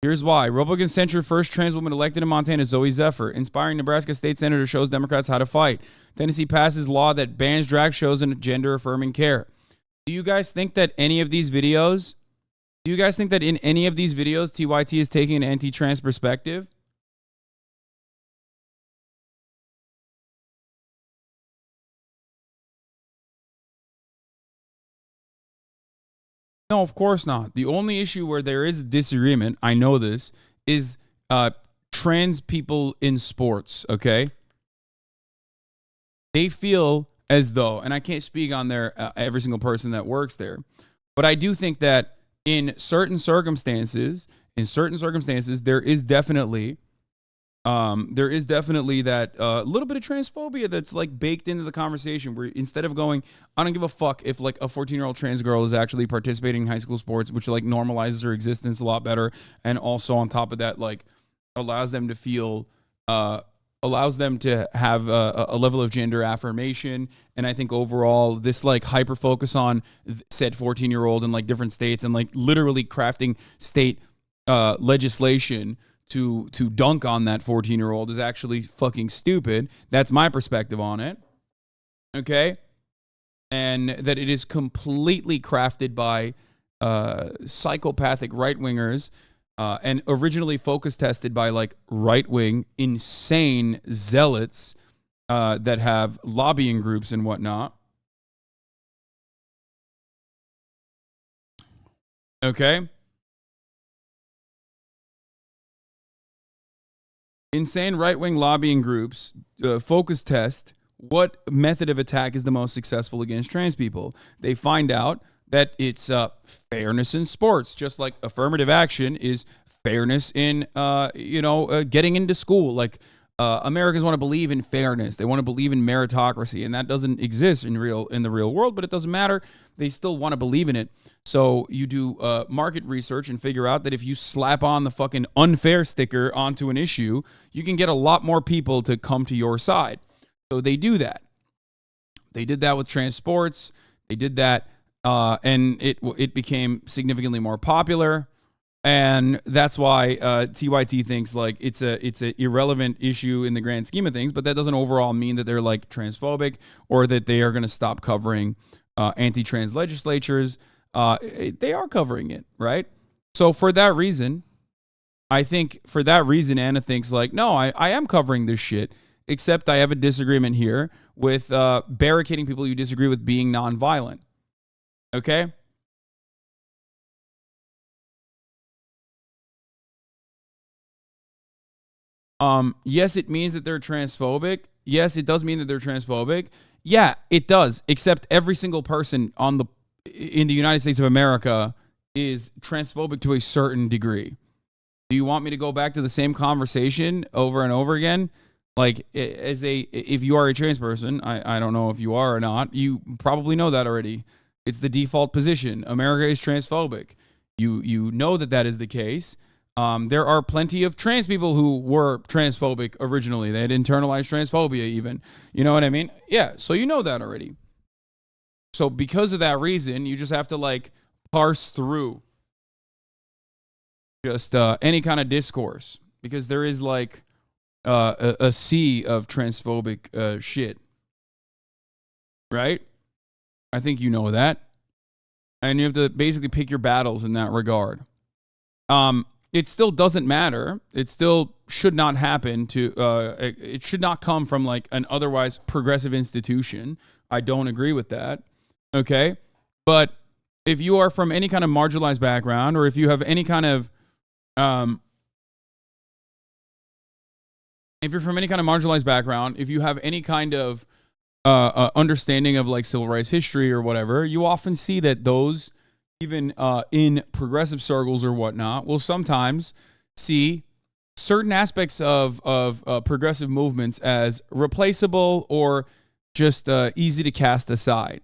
Here's why. Republican-centered first trans woman elected in Montana, Zoe Zephyr. Inspiring Nebraska state senator shows Democrats how to fight. Tennessee passes law that bans drag shows and gender-affirming care. Do you guys think that in any of these videos, TYT is taking an anti-trans perspective? No, of course not. The only issue where there is a disagreement, I know this, is trans people in sports, okay? They feel as though, and I can't speak on every single person that works there, but I do think that in certain circumstances, there is definitely that little bit of transphobia that's like baked into the conversation where instead of going, I don't give a fuck if like a 14-year-old trans girl is actually participating in high school sports, which like normalizes her existence a lot better. And also on top of that, like allows them to feel, allows them to have a level of gender affirmation. And I think overall this like hyper focus on said 14-year-old in like different states and like literally crafting state legislation to dunk on that 14-year-old is actually fucking stupid. That's my perspective on it. Okay? And that it is completely crafted by psychopathic right-wingers and originally focus tested by like right-wing insane zealots that have lobbying groups and whatnot. Okay? Insane right-wing lobbying groups focus test what method of attack is the most successful against trans people. They find out that it's fairness in sports, just like affirmative action is fairness in, getting into school. Like Americans want to believe in fairness. They want to believe in meritocracy, and that doesn't exist in the real world, but it doesn't matter. They still want to believe in it. So you do market research and figure out that if you slap on the fucking unfair sticker onto an issue, you can get a lot more people to come to your side. So they do that. They did that with trans sports. They did that, and it became significantly more popular. And that's why TYT thinks like it's a irrelevant issue in the grand scheme of things, but that doesn't overall mean that they're like transphobic or that they are going to stop covering anti-trans legislatures. They are covering it, right? So for that reason, Ana thinks like, no, I am covering this shit, except I have a disagreement here with barricading people you disagree with being nonviolent. Okay? Yes, it means that they're transphobic. Yes, it does mean that they're transphobic. Yeah, it does, except every single person in the United States of America is transphobic to a certain degree. Do you want me to go back to the same conversation over and over again? Like, if you are a trans person, I don't know if you are or not. You probably know that already. It's the default position. America is transphobic. You know that is the case. There are plenty of trans people who were transphobic originally. They had internalized transphobia even. You know what I mean? Yeah, so you know that already. So because of that reason, you just have to, like, parse through just any kind of discourse. Because there is, like, a sea of transphobic shit. Right? I think you know that. And you have to basically pick your battles in that regard. It still doesn't matter. It still should not happen to, it should not come from like an otherwise progressive institution. I don't agree with that. Okay. But if you are from any kind of marginalized background, or if you have any kind of, if you're from any kind of marginalized background, if you have any kind of understanding of like civil rights history or whatever, you often see that those, even in progressive circles or whatnot, will sometimes see certain aspects of progressive movements as replaceable or just easy to cast aside.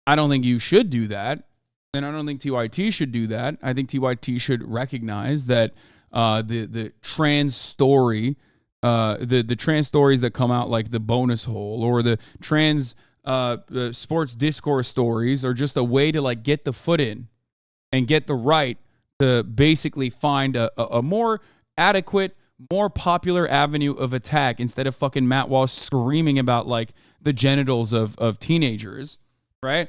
I don't think you should do that, and I don't think TYT should do that. I think TYT should recognize that the trans story, the trans stories that come out like the bonus hole or the trans sports discourse stories are just a way to like get the foot in and get the right to basically find a more adequate, more popular avenue of attack instead of fucking Matt Walsh screaming about like the genitals of teenagers, right?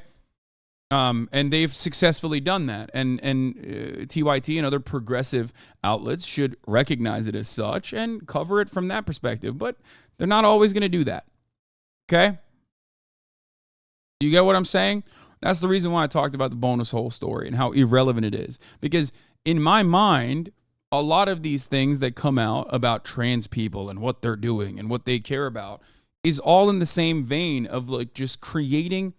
And they've successfully done that. And TYT and other progressive outlets should recognize it as such and cover it from that perspective. But they're not always going to do that. Okay? You get what I'm saying? That's the reason why I talked about the bonus hole story and how irrelevant it is. Because in my mind, a lot of these things that come out about trans people and what they're doing and what they care about is all in the same vein of like just creating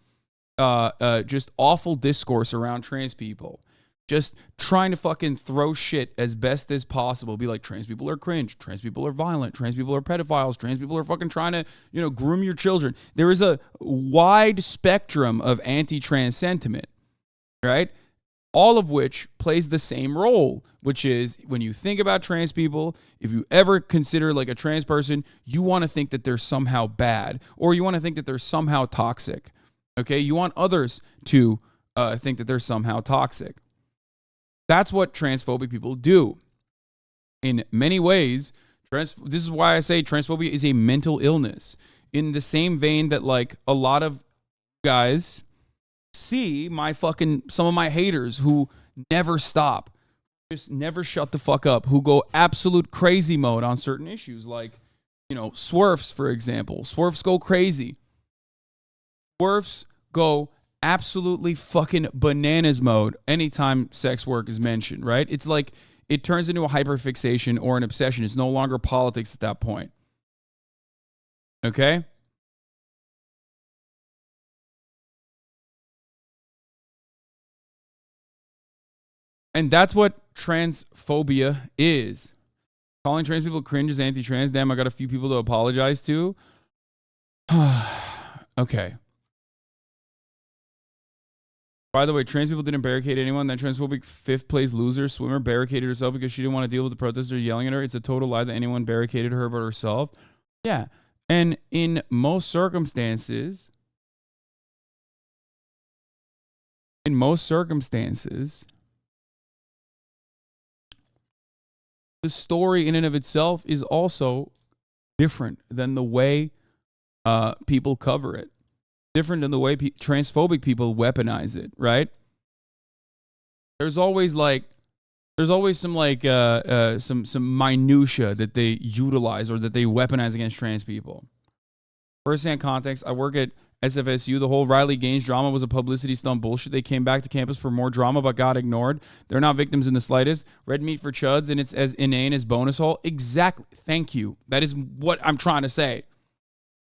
just awful discourse around trans people. Just trying to fucking throw shit as best as possible. Be like, trans people are cringe. Trans people are violent. Trans people are pedophiles. Trans people are fucking trying to, groom your children. There is a wide spectrum of anti-trans sentiment, right? All of which plays the same role, which is when you think about trans people, if you ever consider like a trans person, you want to think that they're somehow bad, or you want to think that they're somehow toxic. Okay? You want others to think that they're somehow toxic. That's what transphobic people do. In many ways, this is why I say transphobia is a mental illness. In the same vein that like a lot of guys see some of my haters who never stop, just never shut the fuck up, who go absolute crazy mode on certain issues, like, swerfs, for example. Swerfs go crazy. Swerfs go absolutely fucking bananas mode anytime sex work is mentioned, right? It's like it turns into a hyperfixation or an obsession. It's no longer politics at that point. Okay? And that's what transphobia is. Calling trans people cringe is anti-trans. Damn, I got a few people to apologize to. Okay. By the way, trans people didn't barricade anyone. That transphobic fifth place loser swimmer barricaded herself because she didn't want to deal with the protesters yelling at her. It's a total lie that anyone barricaded her but herself. Yeah. And in most circumstances, the story in and of itself is also different than the way people cover it. Different than the way transphobic people weaponize it, right? There's always some minutia that they utilize or that they weaponize against trans people. First-hand context, I work at SFSU. The whole Riley Gaines drama was a publicity stunt bullshit. They came back to campus for more drama but got ignored. They're not victims in the slightest. Red meat for chuds, and it's as inane as bonus hole. Exactly. Thank you. That is what I'm trying to say.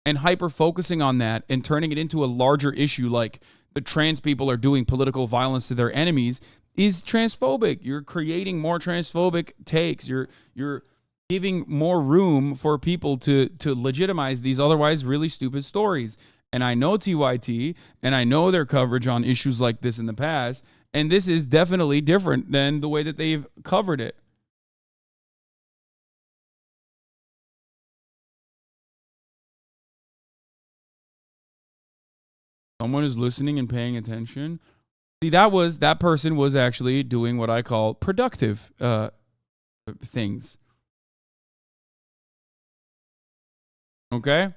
And hyper-focusing on that and turning it into a larger issue like the trans people are doing political violence to their enemies is transphobic. You're creating more transphobic takes. You're giving more room for people to legitimize these otherwise really stupid stories. And I know TYT, and I know their coverage on issues like this in the past, and this is definitely different than the way that they've covered it. Someone is listening and paying attention. See, that person was actually doing what I call productive things. Okay?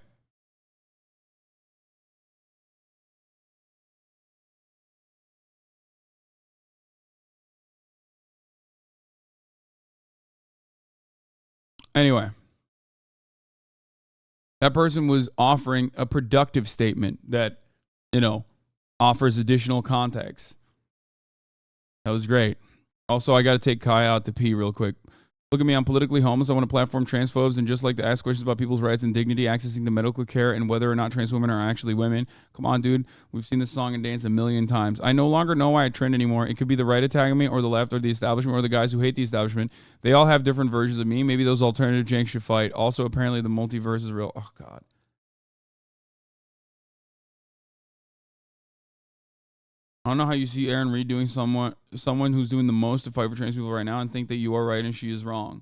Anyway, that person was offering a productive statement that, offers additional context. That was great. Also, I got to take Kai out to pee real quick. Look at me, I'm politically homeless. I want to platform transphobes and just like to ask questions about people's rights and dignity, accessing the medical care, and whether or not trans women are actually women. Come on, dude. We've seen this song and dance a million times. I no longer know why I trend anymore. It could be the right attacking me or the left or the establishment or the guys who hate the establishment. They all have different versions of me. Maybe those alternative janks should fight. Also, apparently the multiverse is real. Oh, God. I don't know how you see Aaron Reed doing someone who's doing the most to fight for trans people right now and think that you are right and she is wrong.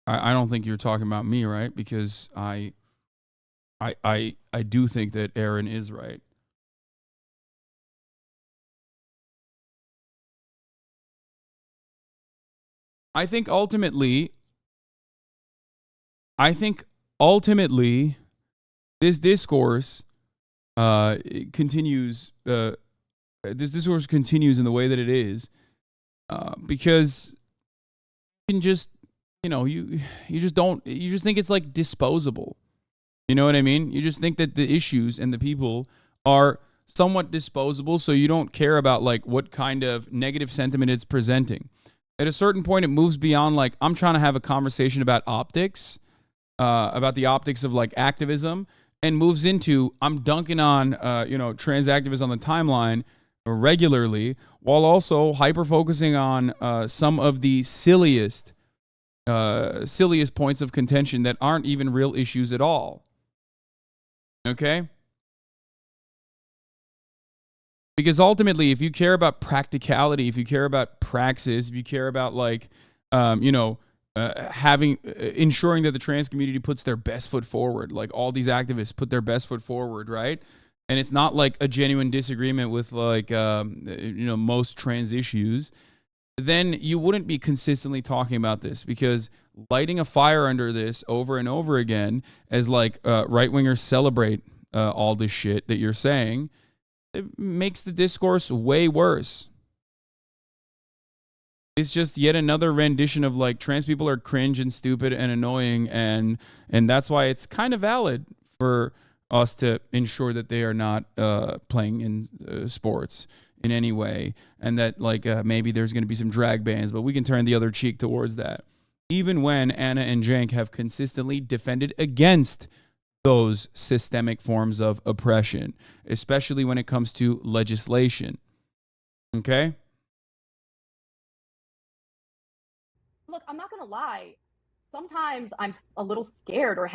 I don't think you're talking about me, right? Because I do think that Aaron is right. I think ultimately this discourse continues. This discourse continues in the way that it is, because you can just, you just think it's like disposable. You know what I mean? You just think that the issues and the people are somewhat disposable, so you don't care about like what kind of negative sentiment it's presenting. At a certain point, it moves beyond like, I'm trying to have a conversation about optics, about the optics of like activism, and moves into, I'm dunking on, trans activists on the timeline regularly, while also hyper-focusing on some of the silliest points of contention that aren't even real issues at all. Okay? Because ultimately, if you care about practicality, if you care about praxis, if you care about like, ensuring that the trans community puts their best foot forward, like all these activists put their best foot forward, right? And it's not like a genuine disagreement with like, most trans issues, then you wouldn't be consistently talking about this, because lighting a fire under this over and over again as like right-wingers celebrate all this shit that you're saying, it makes the discourse way worse. It's just yet another rendition of like trans people are cringe and stupid and annoying, and that's why it's kind of valid for us to ensure that they are not playing in sports in any way, and that like maybe there's going to be some drag bans, but we can turn the other cheek towards that. Even when Anna and Jank have consistently defended against those systemic forms of oppression, especially when it comes to legislation. Okay? Look, I'm not gonna lie. Sometimes I'm a little scared or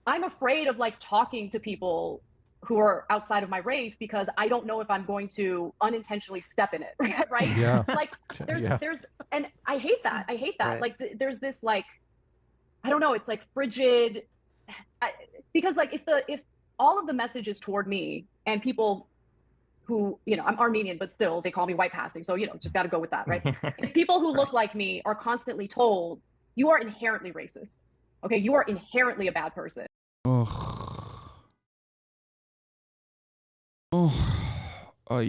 I'm afraid of like talking to people who are outside of my race, because I don't know if I'm going to unintentionally step in it, right? Yeah. Like there's, and I hate that. Right. Like there's this like, I don't know, it's like frigid, because like if all of the message is toward me and people who, I'm Armenian, but still they call me white passing. So, just got to go with that, right? People who look like me are constantly told, you are inherently racist. Okay. You are inherently a bad person. Oh. Ay.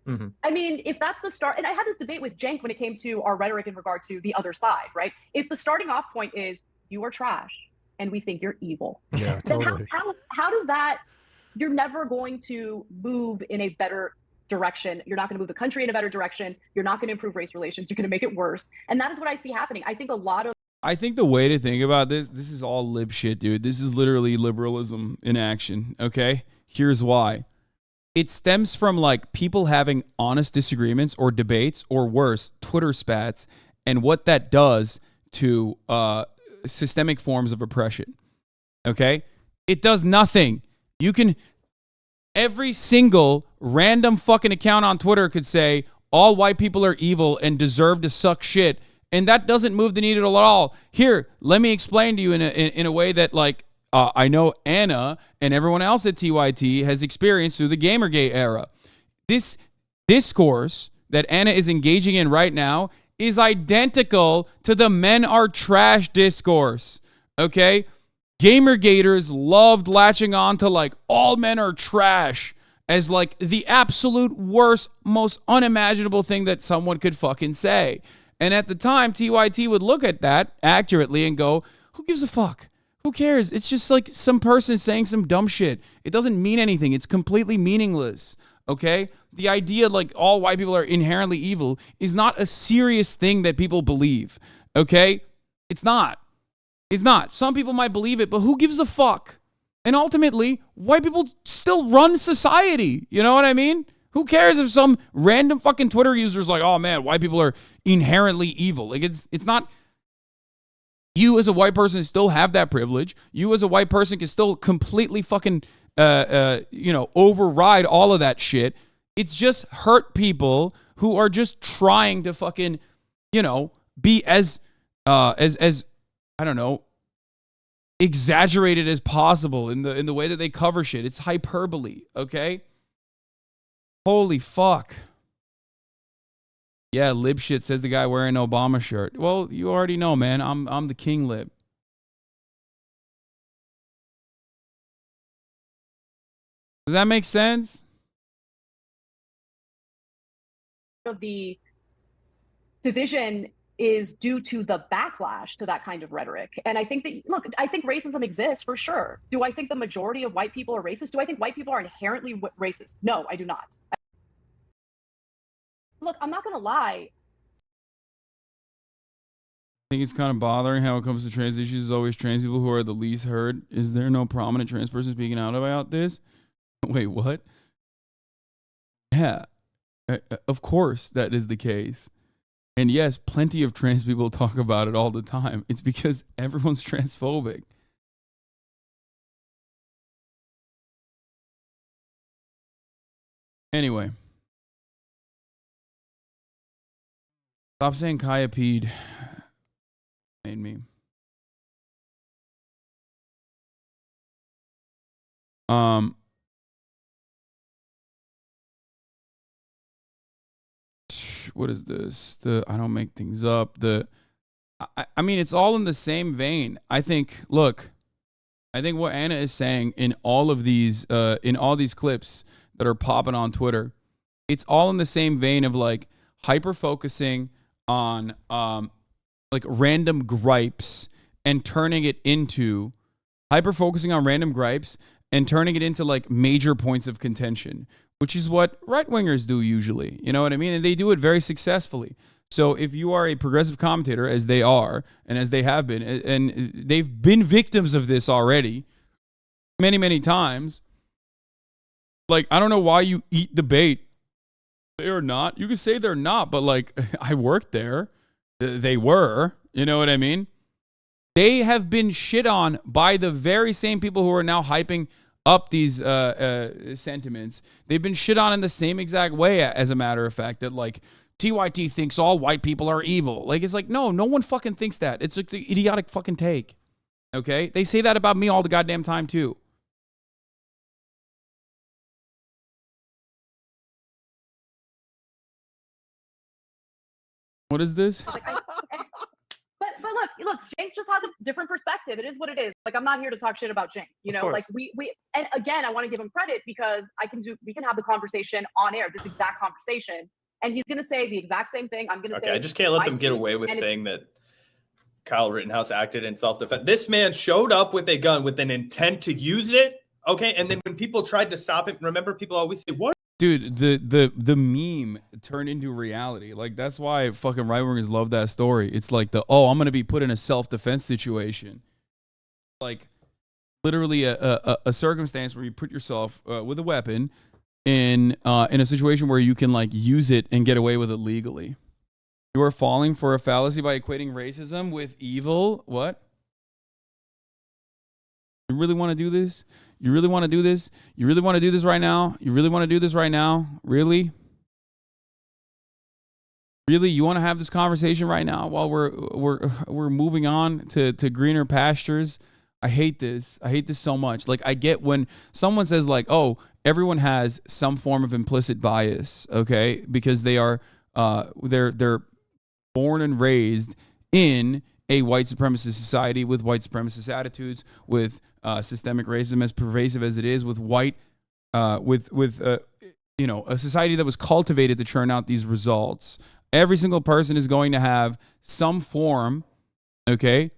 Mm-hmm. I mean, if that's the start, and I had this debate with Cenk when it came to our rhetoric in regard to the other side, right? If the starting off point is you are trash and we think you're evil, yeah, then totally. how does that? You're never going to move in a better direction. You're not going to move the country in a better direction. You're not going to improve race relations. You're going to make it worse. And that is what I see happening. I think the way to think about this is all lib shit, dude. This is literally liberalism in action, okay? Here's why. it stems from like people having honest disagreements or debates, or worse, Twitter spats, and what that does to systemic forms of oppression. Okay? It does nothing. Every single random fucking account on Twitter could say all white people are evil and deserve to suck shit, and that doesn't move the needle at all. Here, let me explain to you in a way that like I know Ana and everyone else at TYT has experienced through the Gamergate era. This discourse that Ana is engaging in right now is identical to the men are trash discourse. Okay? Gamergaters loved latching on to like all men are trash as like the absolute worst, most unimaginable thing that someone could fucking say. And at the time, TYT would look at that accurately and go, who gives a fuck? Who cares? It's just like some person saying some dumb shit. It doesn't mean anything. It's completely meaningless. Okay? The idea like all white people are inherently evil is not a serious thing that people believe. Okay? It's not. It's not. Some people might believe it, but who gives a fuck? And ultimately, white people still run society. You know what I mean? Who cares if some random fucking Twitter user's like, oh man, white people are inherently evil. Like it's not. You as a white person still have that privilege. You as a white person can still completely fucking, override all of that shit. It's just hurt people who are just trying to fucking, be as I don't know, exaggerated as possible in the way that they cover shit. It's hyperbole, okay? Holy fuck. Yeah, lib shit, says the guy wearing an Obama shirt. Well, you already know, man. I'm the king lib. Does that make sense? The division is due to the backlash to that kind of rhetoric. And I think I think racism exists for sure. Do I think the majority of white people are racist? Do I think white people are inherently racist? No, I do not. Look, I'm not going to lie. I think it's kind of bothering how it comes to trans issues. It's always trans people who are the least heard. Is there no prominent trans person speaking out about this? Wait, what? Yeah, of course that is the case. And yes, plenty of trans people talk about it all the time. It's because everyone's transphobic. Anyway. Stop saying Kaya peed. Made me. What is this? I don't make things up. I mean, it's all in the same vein. I think what Ana is saying in all of these clips that are popping on Twitter, it's all in the same vein of like hyper focusing on like random gripes and turning it into like major points of contention, which is what right-wingers do usually. You know what I mean? And they do it very successfully. So if you are a progressive commentator, as they are, and as they have been, and they've been victims of this already many, many times, like, I don't know why you eat the bait. They are not. You can say they're not, but like, I worked there. They were. You know what I mean? They have been shit on by the very same people who are now hyping up these sentiments. They've been shit on in the same exact way, as a matter of fact, that like TYT thinks all white people are evil. Like, it's like, no one fucking thinks that. It's like the idiotic fucking take. Okay? They say that about me all the goddamn time too. What is this? But look, Jake just has a different perspective. It is what it is. Like, I'm not here to talk shit about Jake. You know, like we and again, I want to give him credit because we can have the conversation on air, this exact conversation, and he's gonna say the exact same thing. I'm gonna say. I just can't let them get away with saying that Kyle Rittenhouse acted in self-defense. This man showed up with a gun with an intent to use it. Okay, and then when people tried to stop him, remember, people always say, "What?" Dude, the meme turned into reality. Like, that's why fucking right-wingers love that story. It's like I'm going to be put in a self-defense situation. Like, literally a circumstance where you put yourself with a weapon in a situation where you can like use it and get away with it legally. You are falling for a fallacy by equating racism with evil. What? You really want to do this? You really want to do this? You really want to do this right now? You really want to do this right now? Really? Really? You want to have this conversation right now while we're moving on to greener pastures? I hate this. I hate this so much. Like, I get when someone says like, oh, everyone has some form of implicit bias, okay? Because they are they're born and raised in a white supremacist society with white supremacist attitudes, with systemic racism as pervasive as it is, with white, you know, a society that was cultivated to churn out these results. Every single person is going to have some form, okay?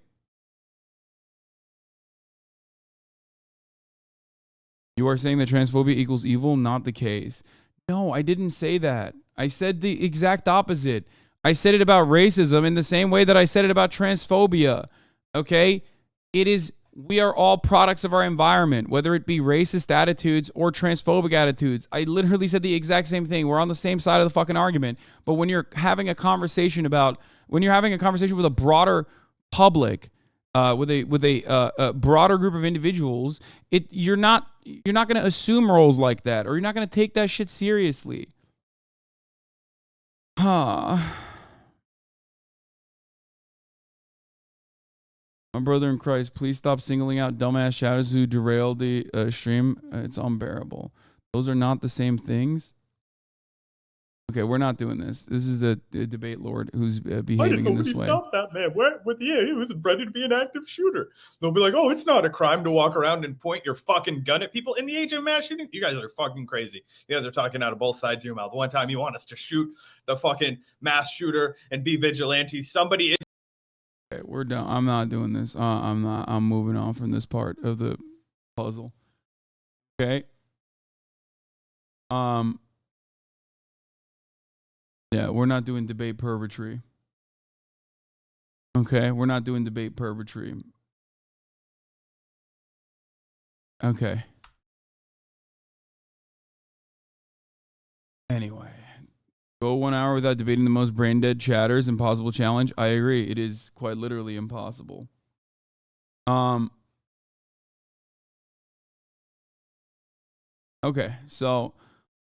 You are saying that transphobia equals evil? Not the case. No, I didn't say that. I said the exact opposite. I said it about racism in the same way that I said it about transphobia. Okay? We are all products of our environment, whether it be racist attitudes or transphobic attitudes. I literally said the exact same thing. We're on the same side of the fucking argument. But when you're having a conversation with a broader public, with a broader group of individuals, you're not going to assume roles like that, or you're not going to take that shit seriously. My brother in Christ, please stop singling out dumbass shadows who derailed the stream. It's unbearable. Those are not the same things. Okay, we're not doing this. This is a debate lord who's behaving in this way. Stop that man. He was ready to be an active shooter. They'll be like, oh, it's not a crime to walk around and point your fucking gun at people in the age of mass shooting. You guys are fucking crazy. You guys are talking out of both sides of your mouth. One time you want us to shoot the fucking mass shooter and be vigilantes. Somebody is. Okay, we're done. I'm not doing this. I'm moving on from this part of the puzzle. Okay. Yeah, we're not doing debate purgatory. Okay, we're not doing debate purgatory. Okay. Anyway, go 1 hour without debating the most brain dead chatters. Impossible challenge. I agree. It is quite literally impossible. Okay, so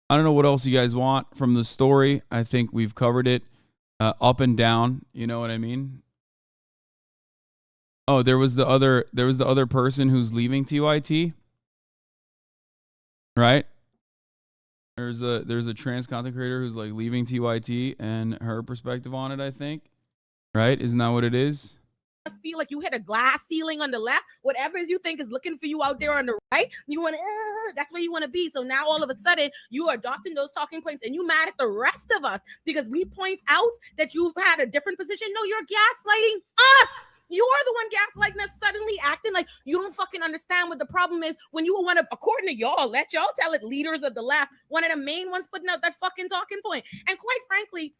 I don't know what else you guys want from the story. I think we've covered it up and down. You know what I mean? Oh, there was the other person who's leaving TYT, right? There's a trans content creator who's like leaving TYT and her perspective on it, I think. Right? Isn't that what it is? Feel like you hit a glass ceiling on the left, whatever you think is looking for you out there on the right, you want to that's where you want to be. So now all of a sudden you are adopting those talking points and you mad at the rest of us because we point out that you've had a different position. No, you're gaslighting us. You are the one gaslighting us, suddenly acting like you don't fucking understand what the problem is when you were one of, according to y'all, let y'all tell it, leaders of the left, one of the main ones putting out that fucking talking point. And quite frankly,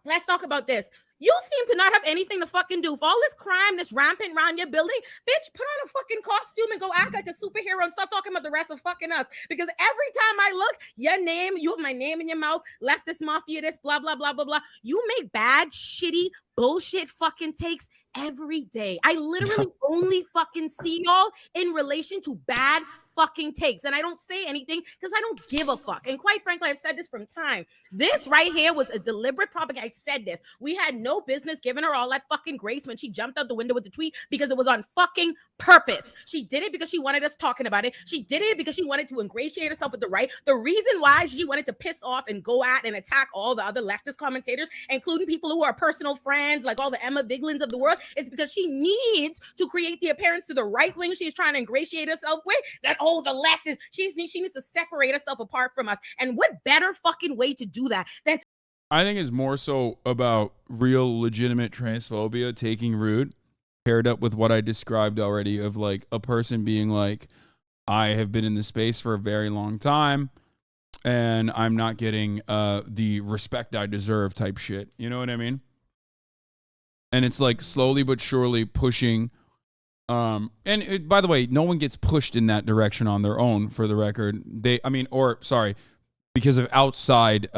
let's talk about this. You seem to not have anything to fucking do. For all this crime that's rampant around your building, bitch, put on a fucking costume and go act like a superhero and stop talking about the rest of fucking us. Because every time I look, you have my name in your mouth, leftist mafia, this, blah, blah, blah, blah, blah. You make bad, shitty, bullshit fucking takes every day. I literally only fucking see y'all in relation to bad fucking takes. And I don't say anything because I don't give a fuck. And quite frankly, I've said this from time. This right here was a deliberate propaganda. I said this. We had no business giving her all that fucking grace when she jumped out the window with the tweet because it was on fucking purpose. She did it because she wanted us talking about it. She did it because she wanted to ingratiate herself with the right. The reason why she wanted to piss off and go at and attack all the other leftist commentators, including people who are personal friends, like all the Emma Viglins of the world, is because she needs to create the appearance to the right wing she's trying to ingratiate herself with, that, oh, the left is, she needs to separate herself apart from us. And what better fucking way to do that than I think it's more so about real legitimate transphobia taking root, paired up with what I described already of like a person being like, I have been in this space for a very long time and I'm not getting the respect I deserve type shit. You know what I mean? And it's like slowly but surely pushing. By the way, no one gets pushed in that direction on their own, for the record. because of outside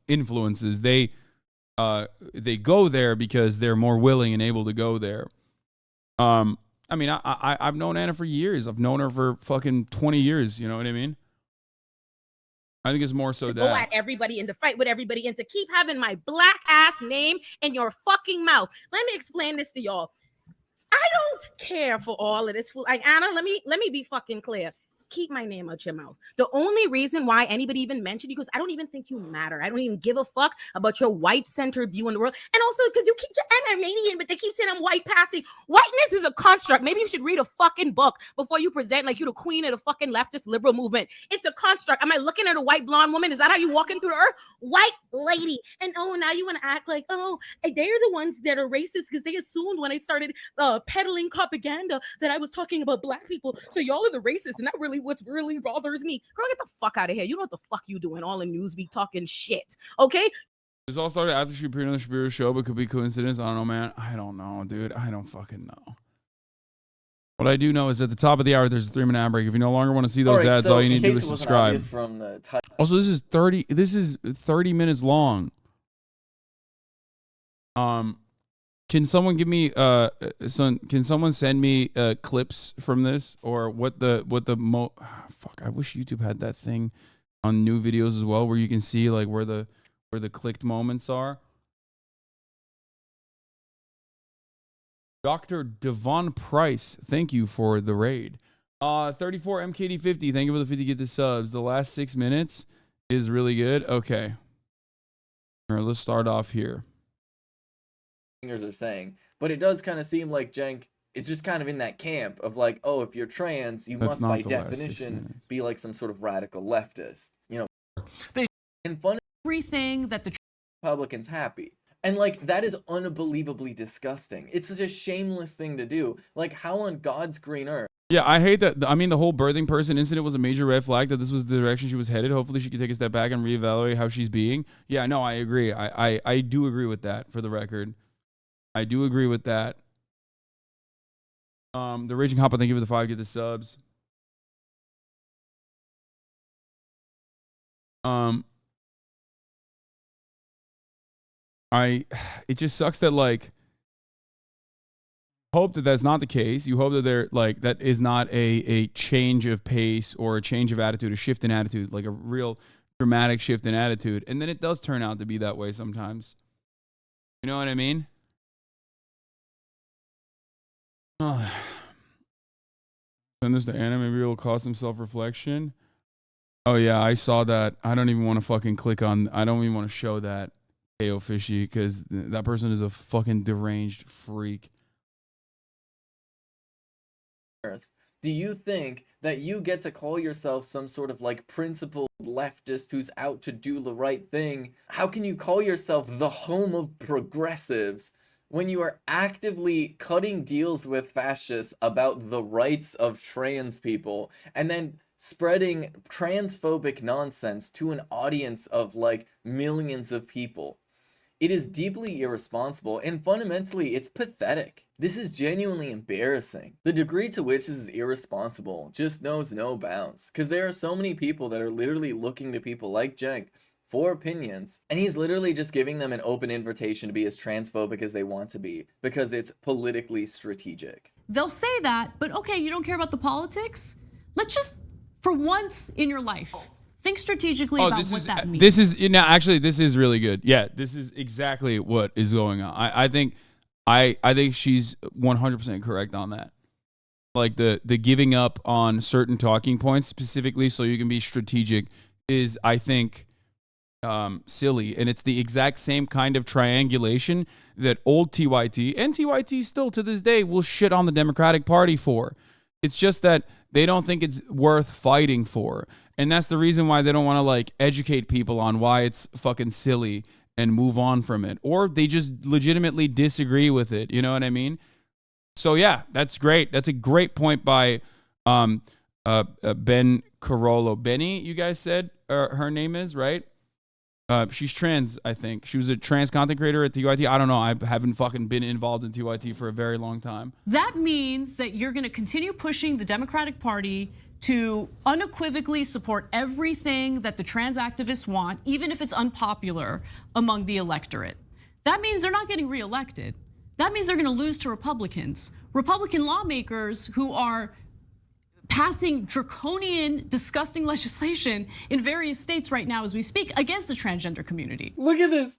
influences. They go there because they're more willing and able to go there. I mean, I've known Ana for years. I've known her for fucking 20 years. You know what I mean? I think it's more so to that go at everybody and to fight with everybody and to keep having my black ass name in your fucking mouth. Let me explain this to y'all. I don't care for all of this. Like, Ana, let me be fucking clear. Keep my name out your mouth. The only reason why anybody even mentioned you, because I don't even think you matter. I don't even give a fuck about your white-centered view in the world. And also because you keep I'm Armenian, but they keep saying I'm white passing. Whiteness is a construct. Maybe you should read a fucking book before you present like you're the queen of the fucking leftist liberal movement. It's a construct. Am I looking at a white blonde woman? Is that how you walking through the earth? White lady. And oh, now you want to act like, oh, they're the ones that are racist because they assumed when I started peddling propaganda that I was talking about black people. So y'all are the racists, and that really what really bothers me. Girl, get the fuck out of here. You know what the fuck you doing all in Newsweek talking shit, okay? this all started after she appeared on the Shapiro show, but could be coincidence. I don't know, man. I don't know, dude. I don't fucking know. What I do know is at the top of the hour, there's a 3-minute ad break. If you no longer want to see those ads, all you need to do is subscribe. From the Also, this is 30 minutes long. Can someone give me can someone send me clips from this, or what the fuck, I wish YouTube had that thing on new videos as well where you can see like where the clicked moments are. Dr. Devon Price, thank you for the raid. 34 MKD50, thank you for the 50 get the subs. The last 6 minutes is really good. Okay. All right, let's start off here. Are saying, but it does kind of seem like Cenk is just kind of in that camp of like, oh, if you're trans, you must by definition be like some sort of radical leftist, you know. They and fun everything that the Republicans happy, and like that is unbelievably disgusting. It's such a shameless thing to do. Like, how on God's green earth? Yeah, I hate that. I mean, the whole birthing person incident was a major red flag that this was the direction she was headed. Hopefully she can take a step back and reevaluate how she's being. Yeah, no, I agree. I do agree with that, for the record. I do agree with that. The Raging Hopper, thank you for the 5 get the subs. It just sucks that, like, hope that that's not the case. You hope that they're like, that is not a change of pace or a change of attitude, a shift in attitude, like a real dramatic shift in attitude. And then it does turn out to be that way sometimes. You know what I mean? Send this to Ana. Maybe it'll cause some self-reflection. Oh yeah, I saw that. I don't even want to fucking click on. I don't even want to show that KO Fishy because that person is a fucking deranged freak. Do you think that you get to call yourself some sort of like principled leftist who's out to do the right thing? How can you call yourself the home of progressives when you are actively cutting deals with fascists about the rights of trans people and then spreading transphobic nonsense to an audience of like millions of people? It is deeply irresponsible, and fundamentally it's pathetic. This is genuinely embarrassing. The degree to which this is irresponsible just knows no bounds, because there are so many people that are literally looking to people like Cenk for opinions, and he's literally just giving them an open invitation to be as transphobic as they want to be because it's politically strategic. they'll say that, but okay, you don't care about the politics? Let's just, for once in your life, think strategically about what that means. This is, actually, this is really good. Yeah, this is exactly what is going on. I think she's 100% correct on that. Like the giving up on certain talking points specifically so you can be strategic is, I think, silly. And it's the exact same kind of triangulation that old TYT and TYT still to this day will shit on the Democratic Party for. It's just that they don't think it's worth fighting for. And that's the reason why they don't want to like educate people on why it's fucking silly and move on from it. Or they just legitimately disagree with it. You know what I mean? So yeah, that's great. That's a great point by Ben Carollo. Benny, you guys said her name is, right? She's trans, I think. She was a trans content creator at TYT. I don't know. I haven't fucking been involved in TYT for a very long time. That means that you're going to continue pushing the Democratic Party to unequivocally support everything that the trans activists want, even if it's unpopular among the electorate. That means they're not getting reelected. That means they're gonna lose to Republicans. Republican lawmakers who are passing draconian, disgusting legislation in various states right now as we speak against the transgender community. Look at this.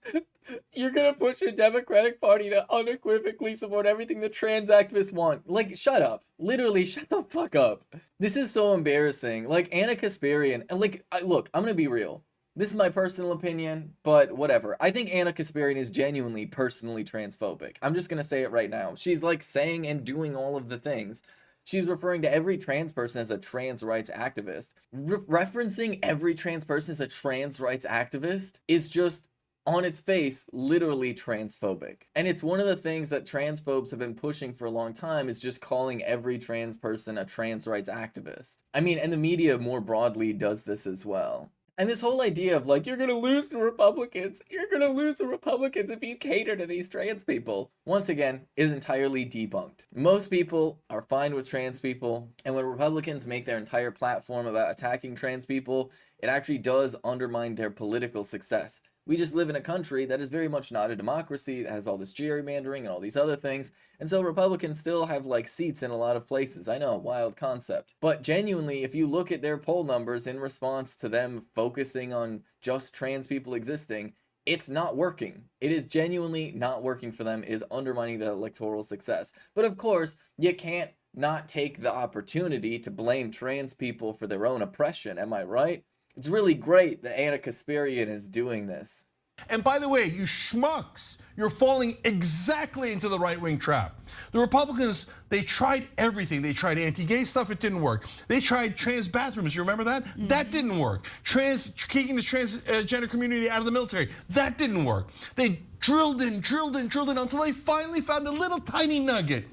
You're gonna push your Democratic Party to unequivocally support everything the trans activists want. Like, shut up. Literally, shut the fuck up. This is so embarrassing. Like, Ana Kasparian, and like, look, I'm gonna be real. This is my personal opinion, but whatever. I think Ana Kasparian is genuinely personally transphobic. I'm just gonna say it right now. She's like saying and doing all of the things. She's referring to every trans person as a trans rights activist. Referencing every trans person as a trans rights activist is just, on its face, literally transphobic. And it's one of the things that transphobes have been pushing for a long time, is just calling every trans person a trans rights activist. I mean, and the media more broadly does this as well. And this whole idea of like, you're gonna lose to Republicans, you're gonna lose to Republicans if you cater to these trans people, once again, is entirely debunked. Most people are fine with trans people, and when Republicans make their entire platform about attacking trans people, it actually does undermine their political success. We just live in a country that is very much not a democracy, that has all this gerrymandering and all these other things, and so Republicans still have like seats in a lot of places. I know, wild concept. But genuinely, if you look at their poll numbers in response to them focusing on just trans people existing, it's not working. It is genuinely not working for them. It is undermining the electoral success. But of course, you can't not take the opportunity to blame trans people for their own oppression, am I right? It's really great that Ana Kasparian is doing this. And by the way, you schmucks, you're falling exactly into the right-wing trap. The Republicans, they tried everything. They tried anti-gay stuff, it didn't work. They tried trans bathrooms, you remember that? That didn't work. Kicking the transgender community out of the military, that didn't work. They drilled in until they finally found a little tiny nugget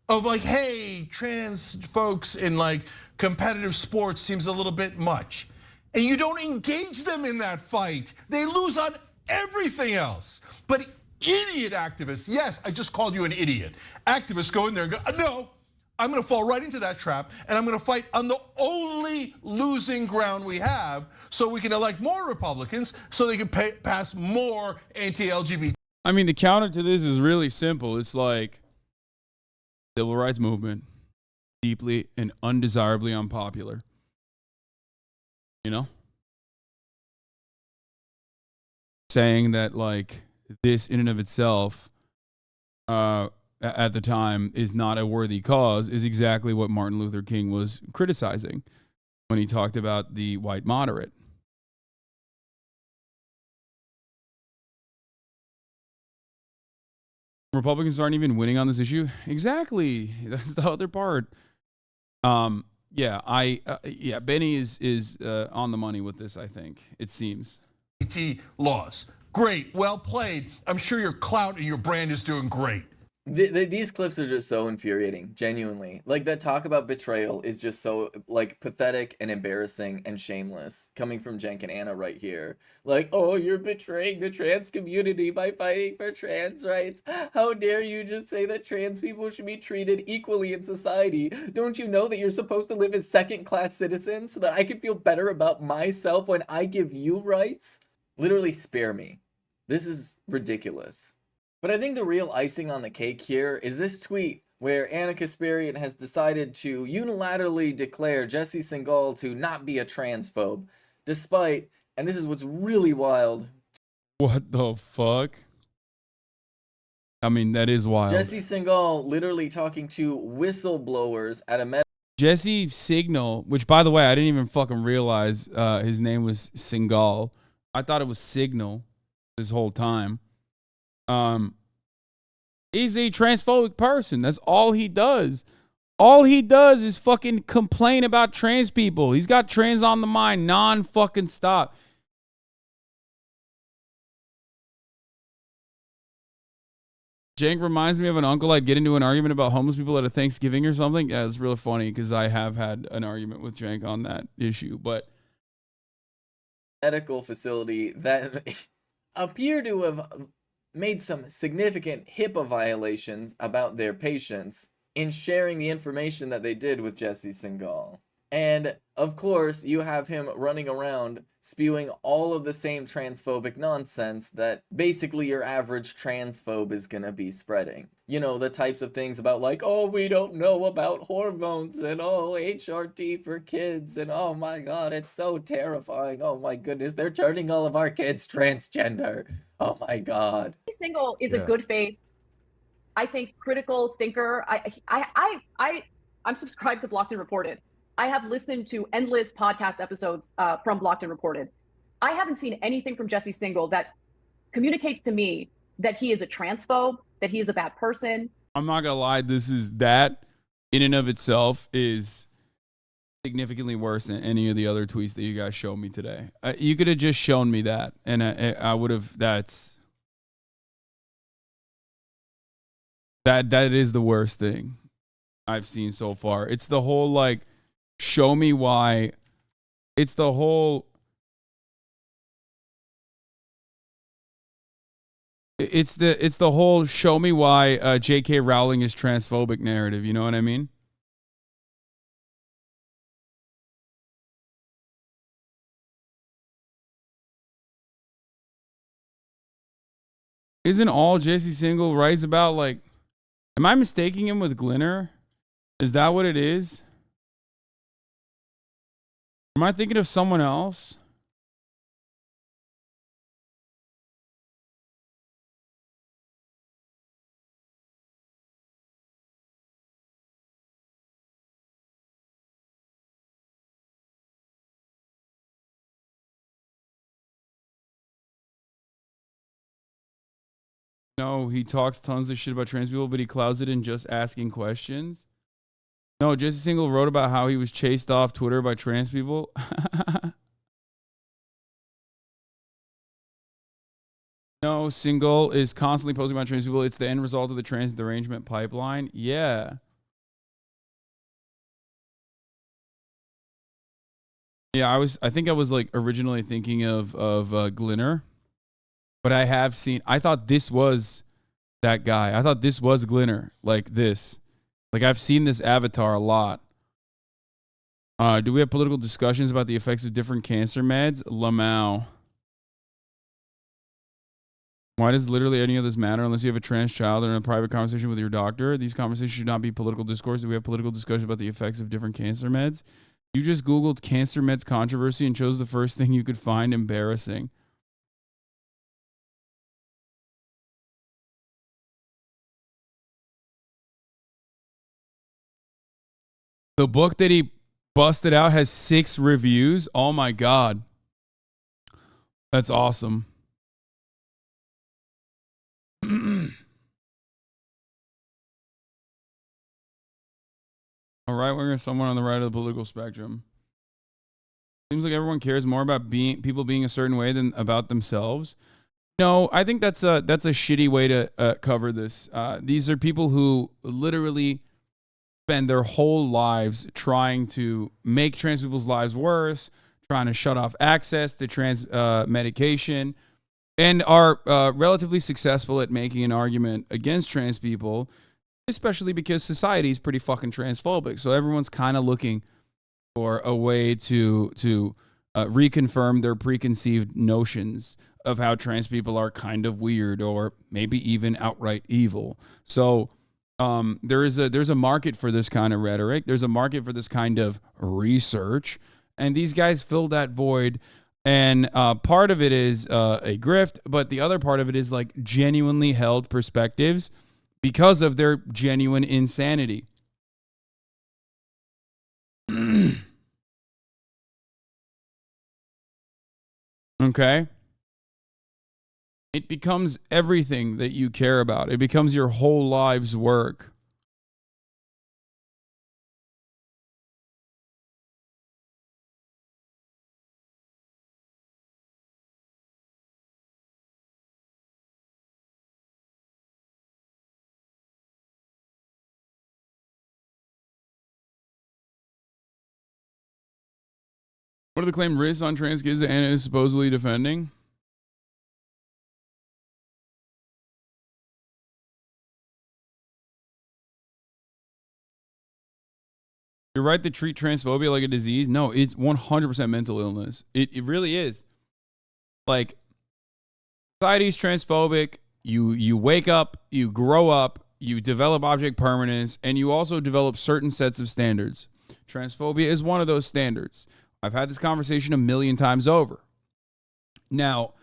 of like, hey, trans folks in like competitive sports seems a little bit much. And you don't engage them in that fight. They lose on everything else. But idiot activists, yes, I just called you an idiot. Activists go in there and go, no, I'm gonna fall right into that trap, and I'm gonna fight on the only losing ground we have, so we can elect more Republicans, so they can pass more anti-LGBT. I mean, the counter to this is really simple. It's like civil rights movement, deeply and undesirably unpopular. You know? Saying that like this in and of itself at the time is not a worthy cause is exactly what Martin Luther King was criticizing when he talked about the white moderate. Republicans aren't even winning on this issue. Exactly. That's the other part. Yeah, Benny is on the money with this, I think. It seems. Laws. Great, well played. I'm sure your clout and your brand is doing great. These clips are just so infuriating, genuinely. Like, that talk about betrayal is just so, like, pathetic and embarrassing and shameless, coming from Cenk and Ana right here. Like, oh, you're betraying the trans community by fighting for trans rights. How dare you just say that trans people should be treated equally in society? Don't you know that you're supposed to live as second-class citizens so that I can feel better about myself when I give you rights? Literally, spare me. This is ridiculous. But I think the real icing on the cake here is this tweet where Ana Kasparian has decided to unilaterally declare Jesse Singal to not be a transphobe, despite, and this is what's really wild. What the fuck? I mean, that is wild. Jesse Singal literally talking to whistleblowers at a Jesse Signal, which by the way, I didn't even fucking realize his name was Singal. I thought it was Signal this whole time. He's a transphobic person. That's all he does. All he does is fucking complain about trans people. He's got trans on the mind non-fucking stop. Cenk reminds me of an uncle I'd get into an argument about homeless people at a Thanksgiving or something. Yeah, it's really funny because I have had an argument with Cenk on that issue, but medical facility that appear to have made some significant HIPAA violations about their patients in sharing the information that they did with Jesse Singal. And of course, you have him running around spewing all of the same transphobic nonsense that basically your average transphobe is gonna be spreading. You know, the types of things about like, oh, we don't know about hormones, and oh, HRT for kids, and oh my god, it's so terrifying. Oh my goodness, they're turning all of our kids transgender. Oh my god. Single is a Yeah. good faith, I think, critical thinker. I'm subscribed to Blocked and Reported. I have listened to endless podcast episodes from Blocked and Reported. I haven't seen anything from Jesse Singal that communicates to me that he is a transphobe, that he is a bad person. I'm not gonna lie, that in and of itself is significantly worse than any of the other tweets that you guys showed me today. You could have just shown me that, and I would have. That is the worst thing I've seen so far. It's the whole like, show me why. It's the whole. It's the whole show me why J.K. Rowling is transphobic narrative. You know what I mean? Isn't all Jesse Singal writes about like? Am I mistaking him with Glinner? Is that what it is? Am I thinking of someone else? No, he talks tons of shit about trans people, but he clouds it in just asking questions. No, Jesse Singal wrote about how he was chased off Twitter by trans people. No, Singal is constantly posting about trans people. It's the end result of the trans derangement pipeline. Yeah. Yeah, I think I was like originally thinking of Glinner, but I thought this was that guy. I thought this was Glinner, like this. Like I've seen this avatar a lot. Do we have political discussions about the effects of different cancer meds? Lamau. Why does literally any of this matter unless you have a trans child or in a private conversation with your doctor? These conversations should not be political discourse. Do we have political discussion about the effects of different cancer meds? You just Googled cancer meds controversy and chose the first thing you could find embarrassing. The book that he busted out has 6 reviews. Oh my God. That's awesome. All right, we're someone on the right of the political spectrum. Seems like everyone cares more about people being a certain way than about themselves. No, I think that's a shitty way to cover this. These are people who literally spend their whole lives trying to make trans people's lives worse, trying to shut off access to trans medication, and are relatively successful at making an argument against trans people, especially because society is pretty fucking transphobic. So everyone's kind of looking for a way to reconfirm their preconceived notions of how trans people are kind of weird or maybe even outright evil. So there's a market for this kind of rhetoric. There's a market for this kind of research, and these guys fill that void. And part of it is a grift, but the other part of it is like genuinely held perspectives because of their genuine insanity. Okay? It becomes everything that you care about. It becomes your whole life's work. What are the claim risks on trans kids that Anna is supposedly defending? You're right to treat transphobia like a disease. No, it's 100% mental illness. It really is. Like, society's transphobic. You wake up, you grow up, you develop object permanence, and you also develop certain sets of standards. Transphobia is one of those standards. I've had this conversation a million times over. Now,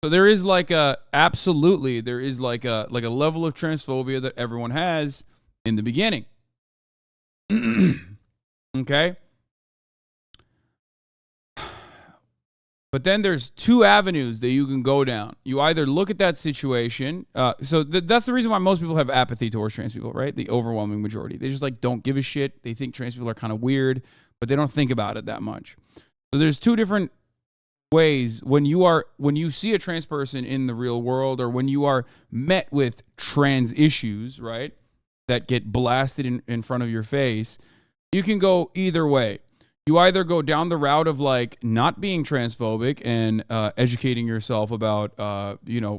so there is like a level of transphobia that everyone has in the beginning. Okay? But then there's two avenues that you can go down. You either look at that situation. That's the reason why most people have apathy towards trans people, right? The overwhelming majority. They just like don't give a shit. They think trans people are kind of weird, but they don't think about it that much. So there's two different ways when you see a trans person in the real world, or when you are met with trans issues, right, that get blasted in front of your face. You can go either way. You either go down the route of like not being transphobic and educating yourself about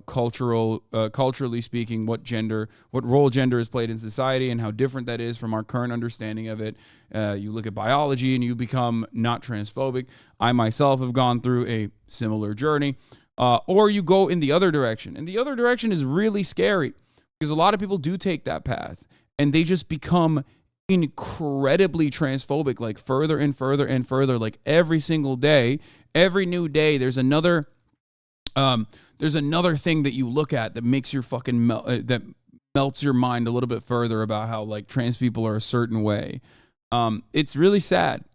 culturally speaking what role gender is played in society and how different that is from our current understanding of it. You look at biology and you become not transphobic. I myself have gone through a similar journey. Or you go in the other direction. And the other direction is really scary because a lot of people do take that path and they just become incredibly transphobic, like further and further and further. Like every single day, every new day, there's another thing that you look at that makes your fucking that melts your mind a little bit further about how like trans people are a certain way. It's really sad.